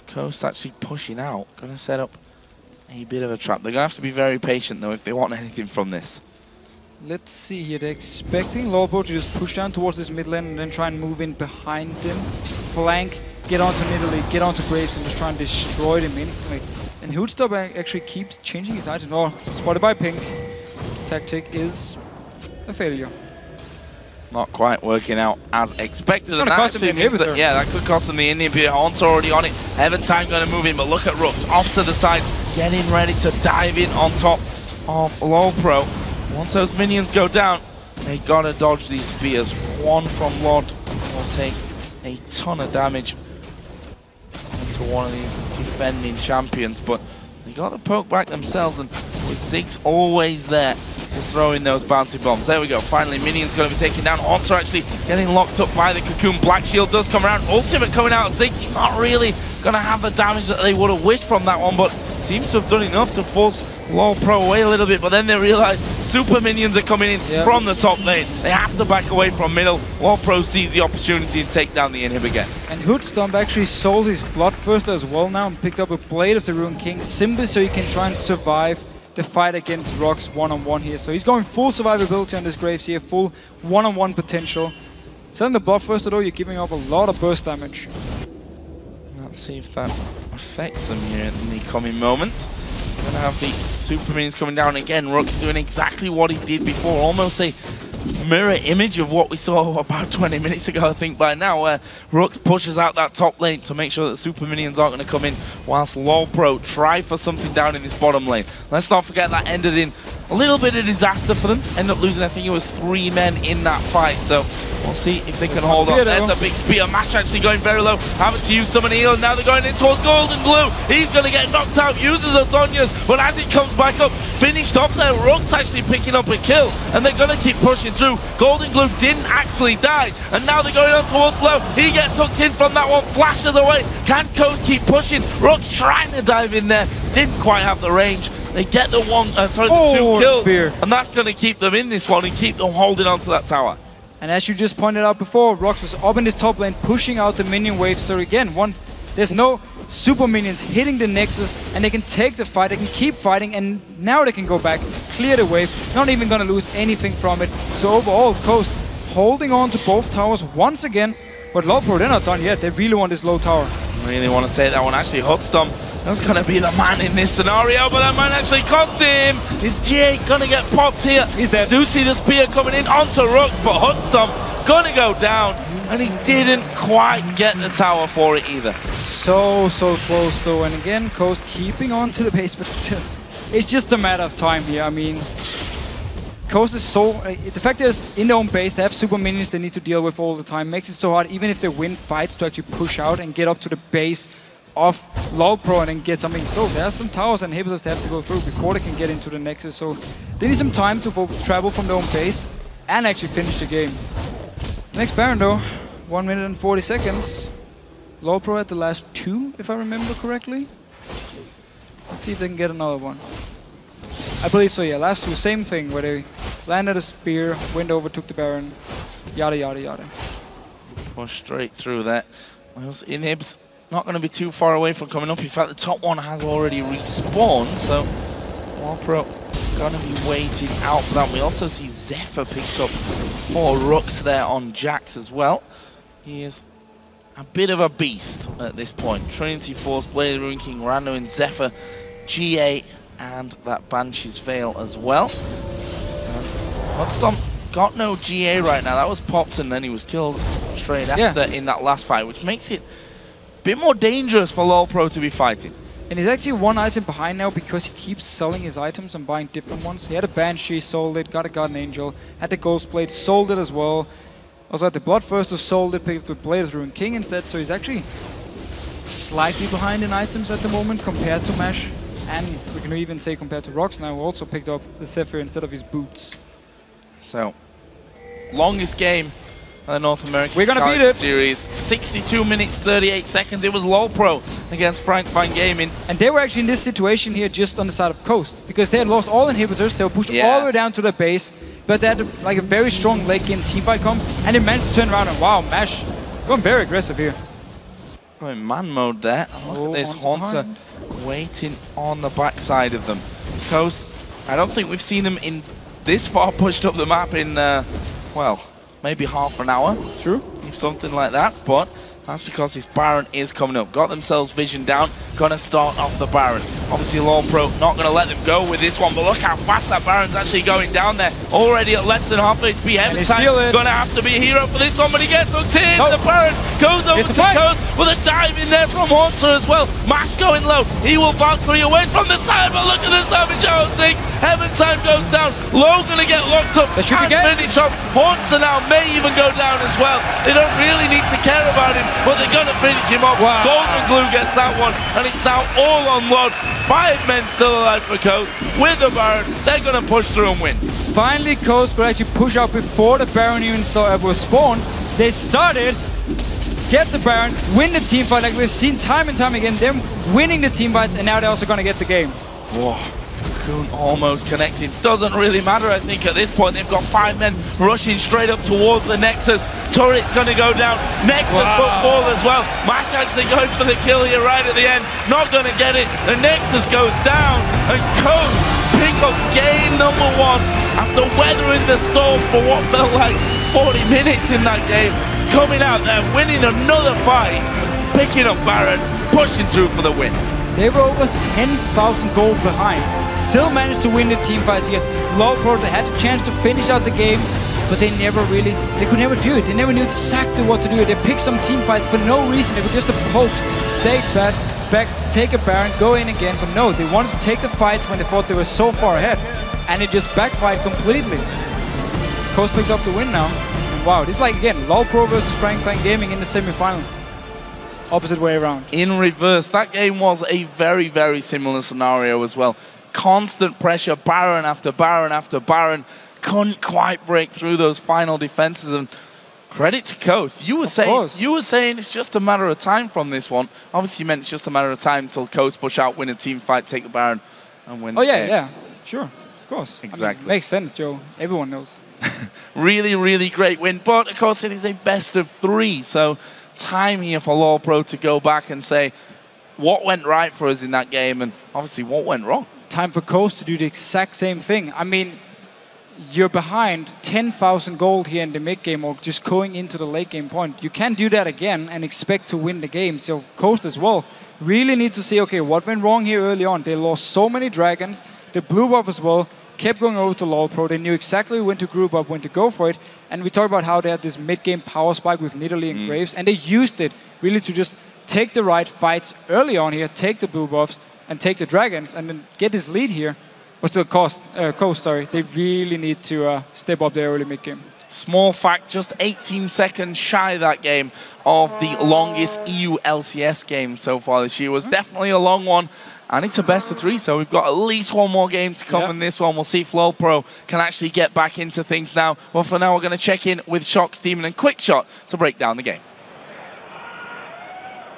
Coast actually pushing out. Going to set up a bit of a trap. They're going to have to be very patient, though, if they want anything from this. Let's see here. They're expecting Lopro to just push down towards this mid lane and then try and move in behind them. Flank, get onto Nidalee, get onto Graves and just try and destroy them instantly. And Hoodstop actually keeps changing his item. Oh, spotted by Pink. Tactic is a failure. Not quite working out as expected. It's cost them the inhibitor. Yeah, that could cost them the inhibitor. Haun's already on it. Eventime going to move in, but look at Rux off to the side, getting ready to dive in on top of Lopro. Once those minions go down, they got to dodge these spears. One from Lord will take a ton of damage into one of these defending champions, but they got to poke back themselves, and with Ziggs always there to throw in those bouncy bombs. There we go. Finally, Minion's going to be taken down. Also actually getting locked up by the Cocoon. Black Shield does come around. Ultimate coming out of Ziggs. Not really going to have the damage that they would have wished from that one, but seems to have done enough to force Lopro away a little bit. But then they realize super minions are coming in from the top lane. They have to back away from middle. Lopro sees the opportunity to take down the inhib again. And Hoodstop actually sold his Bloodthirster as well now and picked up a Blade of the Ruined King simply so he can try and survive the fight against Rux one-on-one here. So he's going full survivability on this Graves here, full one-on-one potential. Selling the Bloodthirster though, you're giving up a lot of burst damage. Let's see if that affects them here in the coming moments. We're going to have the super minions coming down again. Rux doing exactly what he did before, almost a mirror image of what we saw about 20 minutes ago, I think, by now, where Rux pushes out that top lane to make sure that super minions aren't going to come in, whilst Lopro try for something down in this bottom lane. Let's not forget that ended in a little bit of disaster for them. Ended up losing, I think it was 3 men in that fight, so we'll see if they can hold on. There's the big spear. Mash actually going very low, having to use some of the heal. Now they're going in towards Golden Glue. He's going to get knocked out, uses the Sonya's, but as it comes back up, finished off there. Rux actually picking up a kill, and they're going to keep pushing through. Golden Glue didn't actually die, and now they're going on towards low. He gets hooked in from that one, flashes away. Can Coast keep pushing? Rux trying to dive in there, didn't quite have the range. They get the the 2 kills, and that's going to keep them in this one and keep them holding on to that tower. And as you just pointed out before, Rux was up in this top lane, pushing out the minion wave. So again, there's no super minions hitting the Nexus, and they can take the fight, they can keep fighting, and now they can go back, clear the wave, not even gonna lose anything from it. So overall, Coast holding on to both towers once again, but Lowpro, they're not done yet. They really want this low tower. Really want to take that one. Actually, Hudstomp, that's going to be the man in this scenario, but that might actually cost him. Is GA going to get popped here? He's dead. Do see the spear coming in onto Rook, but Hudstomp going to go down, and he didn't quite get the tower for it either. So close though, and again, Coast keeping on to the base, but still, it's just a matter of time here. I mean, Coast is so... the fact is, in their own base, they have super minions they need to deal with all the time. Makes it so hard, even if they win fights, to actually push out and get up to the base of Lowpro and then get something. So there are some towers and inhibitors they have to go through before they can get into the Nexus. So they need some time to both travel from their own base and actually finish the game. Next Baron though, 1 minute and 40 seconds. Lowpro had the last 2, if I remember correctly. Let's see if they can get another one. I believe so, yeah. Last 2, same thing, where they landed a spear, went over, took the Baron, yada yada yada. Push straight through that. Those inhibs not going to be too far away from coming up. In fact, the top one has already respawned, so Lowpro going to be waiting out for that. We also see Zephyr picked up 4 Rooks there on Jax as well. He is a bit of a beast at this point. Trinity Force, Blade of the Ruin King, Rando and Zephyr, GA, and that Banshee's Veil as well. Hudstomp got no GA right now. That was popped and then he was killed straight after in that last fight, which makes it a bit more dangerous for Lowpro to be fighting. And he's actually 1 item behind now because he keeps selling his items and buying different ones. He had a Banshee, sold it, got a Guardian Angel, had the Ghost Blade, sold it as well. Also had the Bloodthirster, sold it, picked up the Blade of the Ruin King instead, so he's actually slightly behind in items at the moment compared to Mash. And we can even say compared to Rox now, who also picked up the Zephyr instead of his boots. So, longest game of the North American We're gonna beat it. Series. 62 minutes, 38 seconds. It was Lowpro against Frank Fine Gaming. And they were actually in this situation here just on the side of Coast, because they had lost all inhibitors, they were pushed all the way down to the base, but they had like a very strong late game teamfight come, and they managed to turn around and wow, Mash going very aggressive here. Going man mode there. Look at this Haunter waiting on the backside of them. Coast, I don't think we've seen them in this far pushed up the map in, well, maybe half an hour. True. If something like that, but that's because this Baron is coming up. Got themselves vision down, gonna start off the Baron. Obviously Lowpro not gonna let them go with this one, but look how fast that Baron's actually going down there. Already at less than half HP. Heaventime gonna have to be a hero for this one, but he gets hooked in. The Baron goes over to Coast with a dive in there from Haunter as well. Mash going low. He will Valkyrie away from the side, but look at the Savage Hour 6. Heaventime goes down. Low gonna get locked up. That should be good. Finish off. Haunter now may even go down as well. They don't really need to care about him, but they're gonna finish him off. Wow. Golden Glue gets that one, and it's now all on Lod. 5 men still alive for Coast. With the Baron, they're gonna push through and win. Finally, Coast could actually push out before the Baron even was spawned. They started, get the Baron, win the team fight like we've seen time and time again. Them winning the team fights, and now they're also gonna get the game. Whoa. Coon almost connected. Doesn't really matter, I think, at this point. They've got 5 men rushing straight up towards the Nexus. Turret's going to go down. Nexus football as well. Mash actually going for the kill here right at the end. Not going to get it. The Nexus goes down. And Coast pick up game number 1 after weathering the storm for what felt like 40 minutes in that game. Coming out there, winning another fight. Picking up Baron, pushing through for the win. They were over 10,000 gold behind. Still managed to win the team fights here. Lowpro, they had the chance to finish out the game, but they could never do it. They never knew exactly what to do. They picked some team fights for no reason. They were just a poke, stay back, take a Baron, go in again. But no, they wanted to take the fights when they thought they were so far ahead. And it just backfired completely. Coast picks up the win now. And wow, this is like, again, Lowpro versus Frank Fine Gaming in the semi-final. Opposite way around. In reverse, that game was a very, very similar scenario as well. Constant pressure, Baron after Baron after Baron. Couldn't quite break through those final defenses, and credit to Coast. You were saying it's just a matter of time from this one. Obviously, you meant it's just a matter of time until Coast push out, win a team fight, take the Baron, and win. Oh yeah, yeah, sure, of course. Exactly. I mean, makes sense, Joe. Everyone knows. Really, really great win, but of course it is a best of 3, so time here for Lowpro to go back and say, what went right for us in that game and obviously what went wrong. Time for Coast to do the exact same thing. I mean, you're behind 10,000 gold here in the mid game or just going into the late game point. You can't do that again and expect to win the game. So Coast as well really need to see, okay, what went wrong here early on? They lost so many dragons. The blue buff as well kept going over to LOLPro. They knew exactly when to group up, when to go for it. And we talked about how they had this mid game power spike with Nidalee and Graves, and they used it really to just take the right fights early on here, take the blue buffs and take the dragons and then get this lead here. But still, Coast, they really need to step up their early mid-game. Small fact, just 18 seconds shy that game of the longest EU LCS game so far this year. It was definitely a long one, and it's a best of 3, so we've got at least one more game to come in this one. We'll see if LOLPro can actually get back into things now. Well, for now, we're going to check in with Shox, Demon, and Quickshot to break down the game.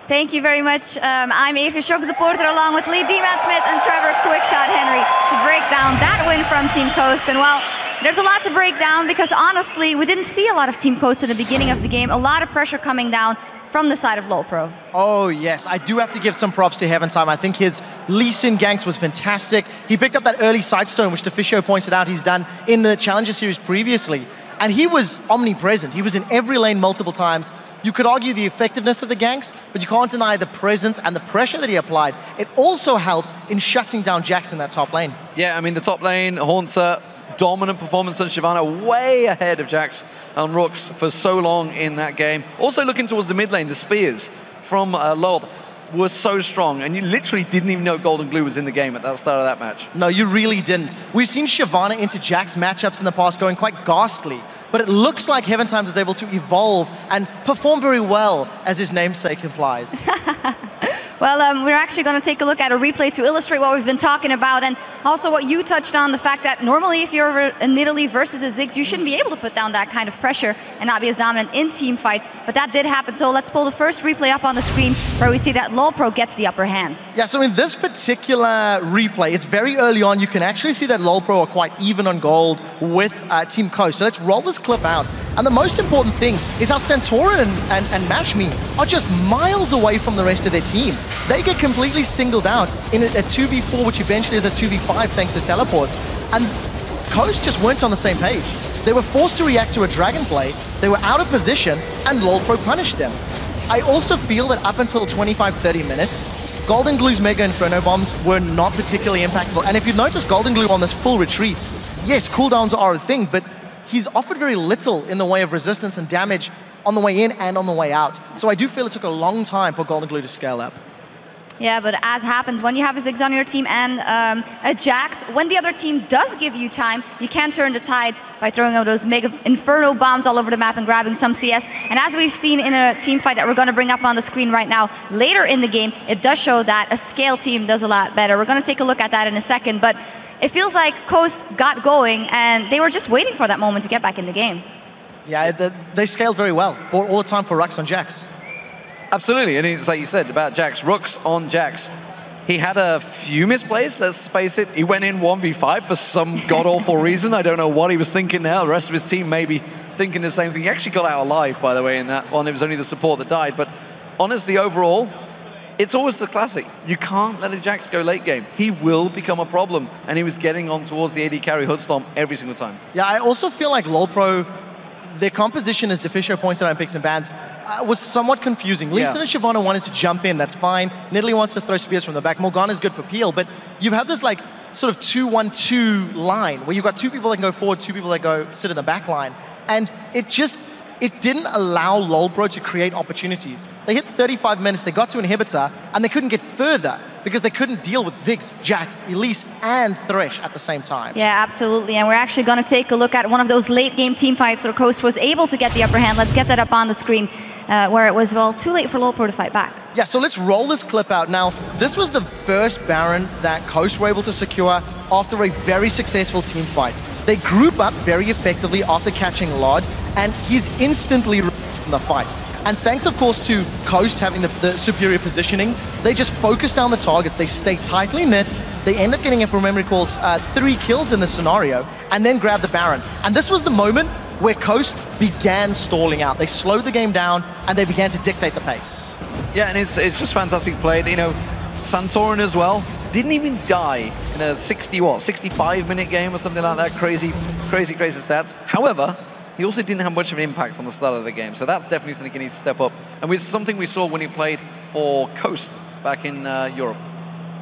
Thank you very much. I'm Eva, Shox supporter, along with Lee Smith and Trevor Quickshot Henry to break down that win from Team Coast. And well, there's a lot to break down because honestly, we didn't see a lot of Team Coast in the beginning of the game. A lot of pressure coming down from the side of LOLPro. Oh yes, I do have to give some props to Heaventime. I think his Lee Sin ganks was fantastic. He picked up that early sidestone, which Deficio pointed out he's done in the Challenger Series previously. And he was omnipresent. He was in every lane multiple times. You could argue the effectiveness of the ganks, but you can't deny the presence and the pressure that he applied. It also helped in shutting down Jax in that top lane. Yeah, I mean, the top lane, Haunter, dominant performance on Shyvana, way ahead of Jax and Rooks for so long in that game. Also looking towards the mid lane, the spears from Lord were so strong, and you literally didn't even know Golden Glue was in the game at the start of that match. No, you really didn't. We've seen Shyvana into Jax matchups in the past going quite ghastly, but it looks like Heaventime is able to evolve and perform very well, as his namesake implies. Well, we're actually going to take a look at a replay to illustrate what we've been talking about, and also what you touched on, the fact that normally if you're a Nidalee versus a Ziggs, you shouldn't be able to put down that kind of pressure and not be as dominant in team fights, but that did happen. So let's pull the first replay up on the screen where we see that LOLPro gets the upper hand. Yeah, so in this particular replay, it's very early on. You can actually see that LOLPro are quite even on gold with Team Coast. So let's roll this clip out. And the most important thing is how Santorin and Mashme are just miles away from the rest of their team. They get completely singled out in a 2v4, which eventually is a 2v5 thanks to teleports. And Coast just weren't on the same page. They were forced to react to a dragon play, they were out of position, and LOLPro punished them. I also feel that up until 25-30 minutes, Golden Glue's Mega Inferno Bombs were not particularly impactful. And if you notice Golden Glue on this full retreat, yes, cooldowns are a thing, but he's offered very little in the way of resistance and damage on the way in and on the way out. So I do feel it took a long time for Golden Glue to scale up. Yeah, but as happens when you have a Ziggs on your team and a Jax, when the other team does give you time, you can turn the tides by throwing out those Mega Inferno bombs all over the map and grabbing some CS. And as we've seen in a team fight that we're going to bring up on the screen right now, later in the game, it does show that a scale team does a lot better. We're going to take a look at that in a second, but it feels like Coast got going and they were just waiting for that moment to get back in the game. Yeah, they scaled very well. All the time for Rux on Jax. Absolutely, and it's like you said about Jax, Rooks on Jax. He had a few misplays, let's face it. He went in 1v5 for some god-awful reason. I don't know what he was thinking now. The rest of his team may be thinking the same thing. He actually got out alive, by the way, in that one. It was only the support that died. But honestly, overall, it's always the classic. You can't let a Jax go late game. He will become a problem. And he was getting on towards the AD carry hood stomp every single time. Yeah, I also feel like LOLPro, their composition, as Deficio pointed out in Picks and Bans, was somewhat confusing. Lee Sin and Shyvana wanted to jump in, that's fine. Nidalee wants to throw spears from the back. Morgana's good for peel, but you have this like sort of 2-1-2 line where you've got two people that can go forward, two people that go sit in the back line. And it didn't allow LOLPro to create opportunities. They hit 35 minutes, they got to Inhibitor, and they couldn't get further because they couldn't deal with Ziggs, Jax, Elise, and Thresh at the same time. Yeah, absolutely. And we're actually going to take a look at one of those late game team fights where Coast was able to get the upper hand. Let's get that up on the screen, where it was, well, too late for LOLPro to fight back. Yeah, so let's roll this clip out. Now, this was the first Baron that Coast were able to secure after a very successful team fight. They group up very effectively after catching Lod, and he's instantly in the fight. And thanks, of course, to Coast having the superior positioning, they just focus down the targets, they stay tightly knit, they end up getting, if memory recalls, 3 kills in this scenario, and then grab the Baron. And this was the moment where Coast began stalling out. They slowed the game down, and they began to dictate the pace. Yeah, and it's just fantastic played. You know, Santorin as well didn't even die in a 65-minute game or something like that. Crazy stats. However, he also didn't have much of an impact on the start of the game, so that's definitely something he needs to step up. And it's something we saw when he played for Coast back in Europe.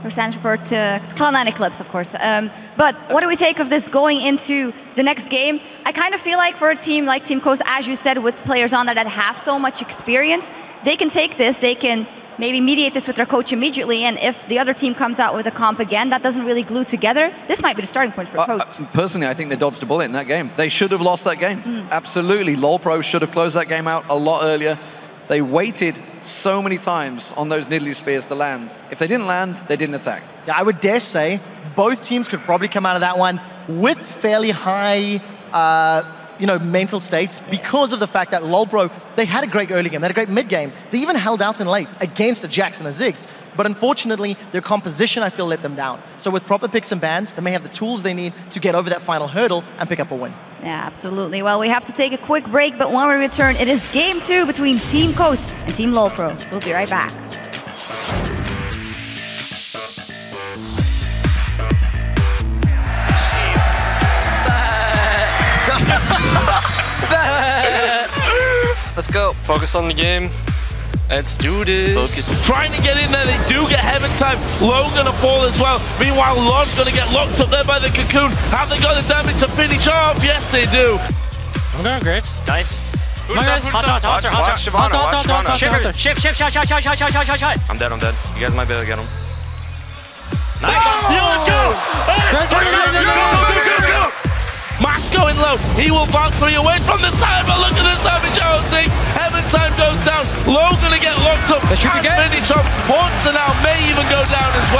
Or stands for to Cloud9 Eclipse, of course. But what do we take of this going into the next game? I kind of feel like for a team like Team Coast, as you said, with players on there that have so much experience, they can take this, they can maybe mediate this with their coach immediately, and if the other team comes out with a comp again that doesn't really glue together, this might be the starting point for Coast. Personally, I think they dodged a bullet in that game. They should have lost that game. Absolutely. LOLPro should have closed that game out a lot earlier. They waited so many times on those Nidalee Spears to land. If they didn't land, they didn't attack. Yeah, I would dare say both teams could probably come out of that one with fairly high mental states because of the fact that LOLPro, they had a great early game, they had a great mid game. They even held out in late against a Jax and a Ziggs. But unfortunately, their composition, I feel, let them down. So with proper picks and bans, they may have the tools they need to get over that final hurdle and pick up a win. Yeah, absolutely. Well, we have to take a quick break, but when we return, it is Game 2 between Team Coast and Team LOLPro. We'll be right back. Let's go. Focus on the game. Let's do this. Focus. Trying to get in there. They do get heaven time. Low gonna fall as well. Meanwhile, Lon's gonna get locked up there by the cocoon. Have they got the damage to finish off? Yes, they do. I'm going Graves. Nice. Who's that? Ship. I'm dead. You guys might be able to get him. Nice. Yo, let's go! Go! Mash going low. He will Valkyrie away from the side, but look at the Savage 06. Heaven time goes down. Low gonna get locked up and finish off. Haunts now may even go down as well.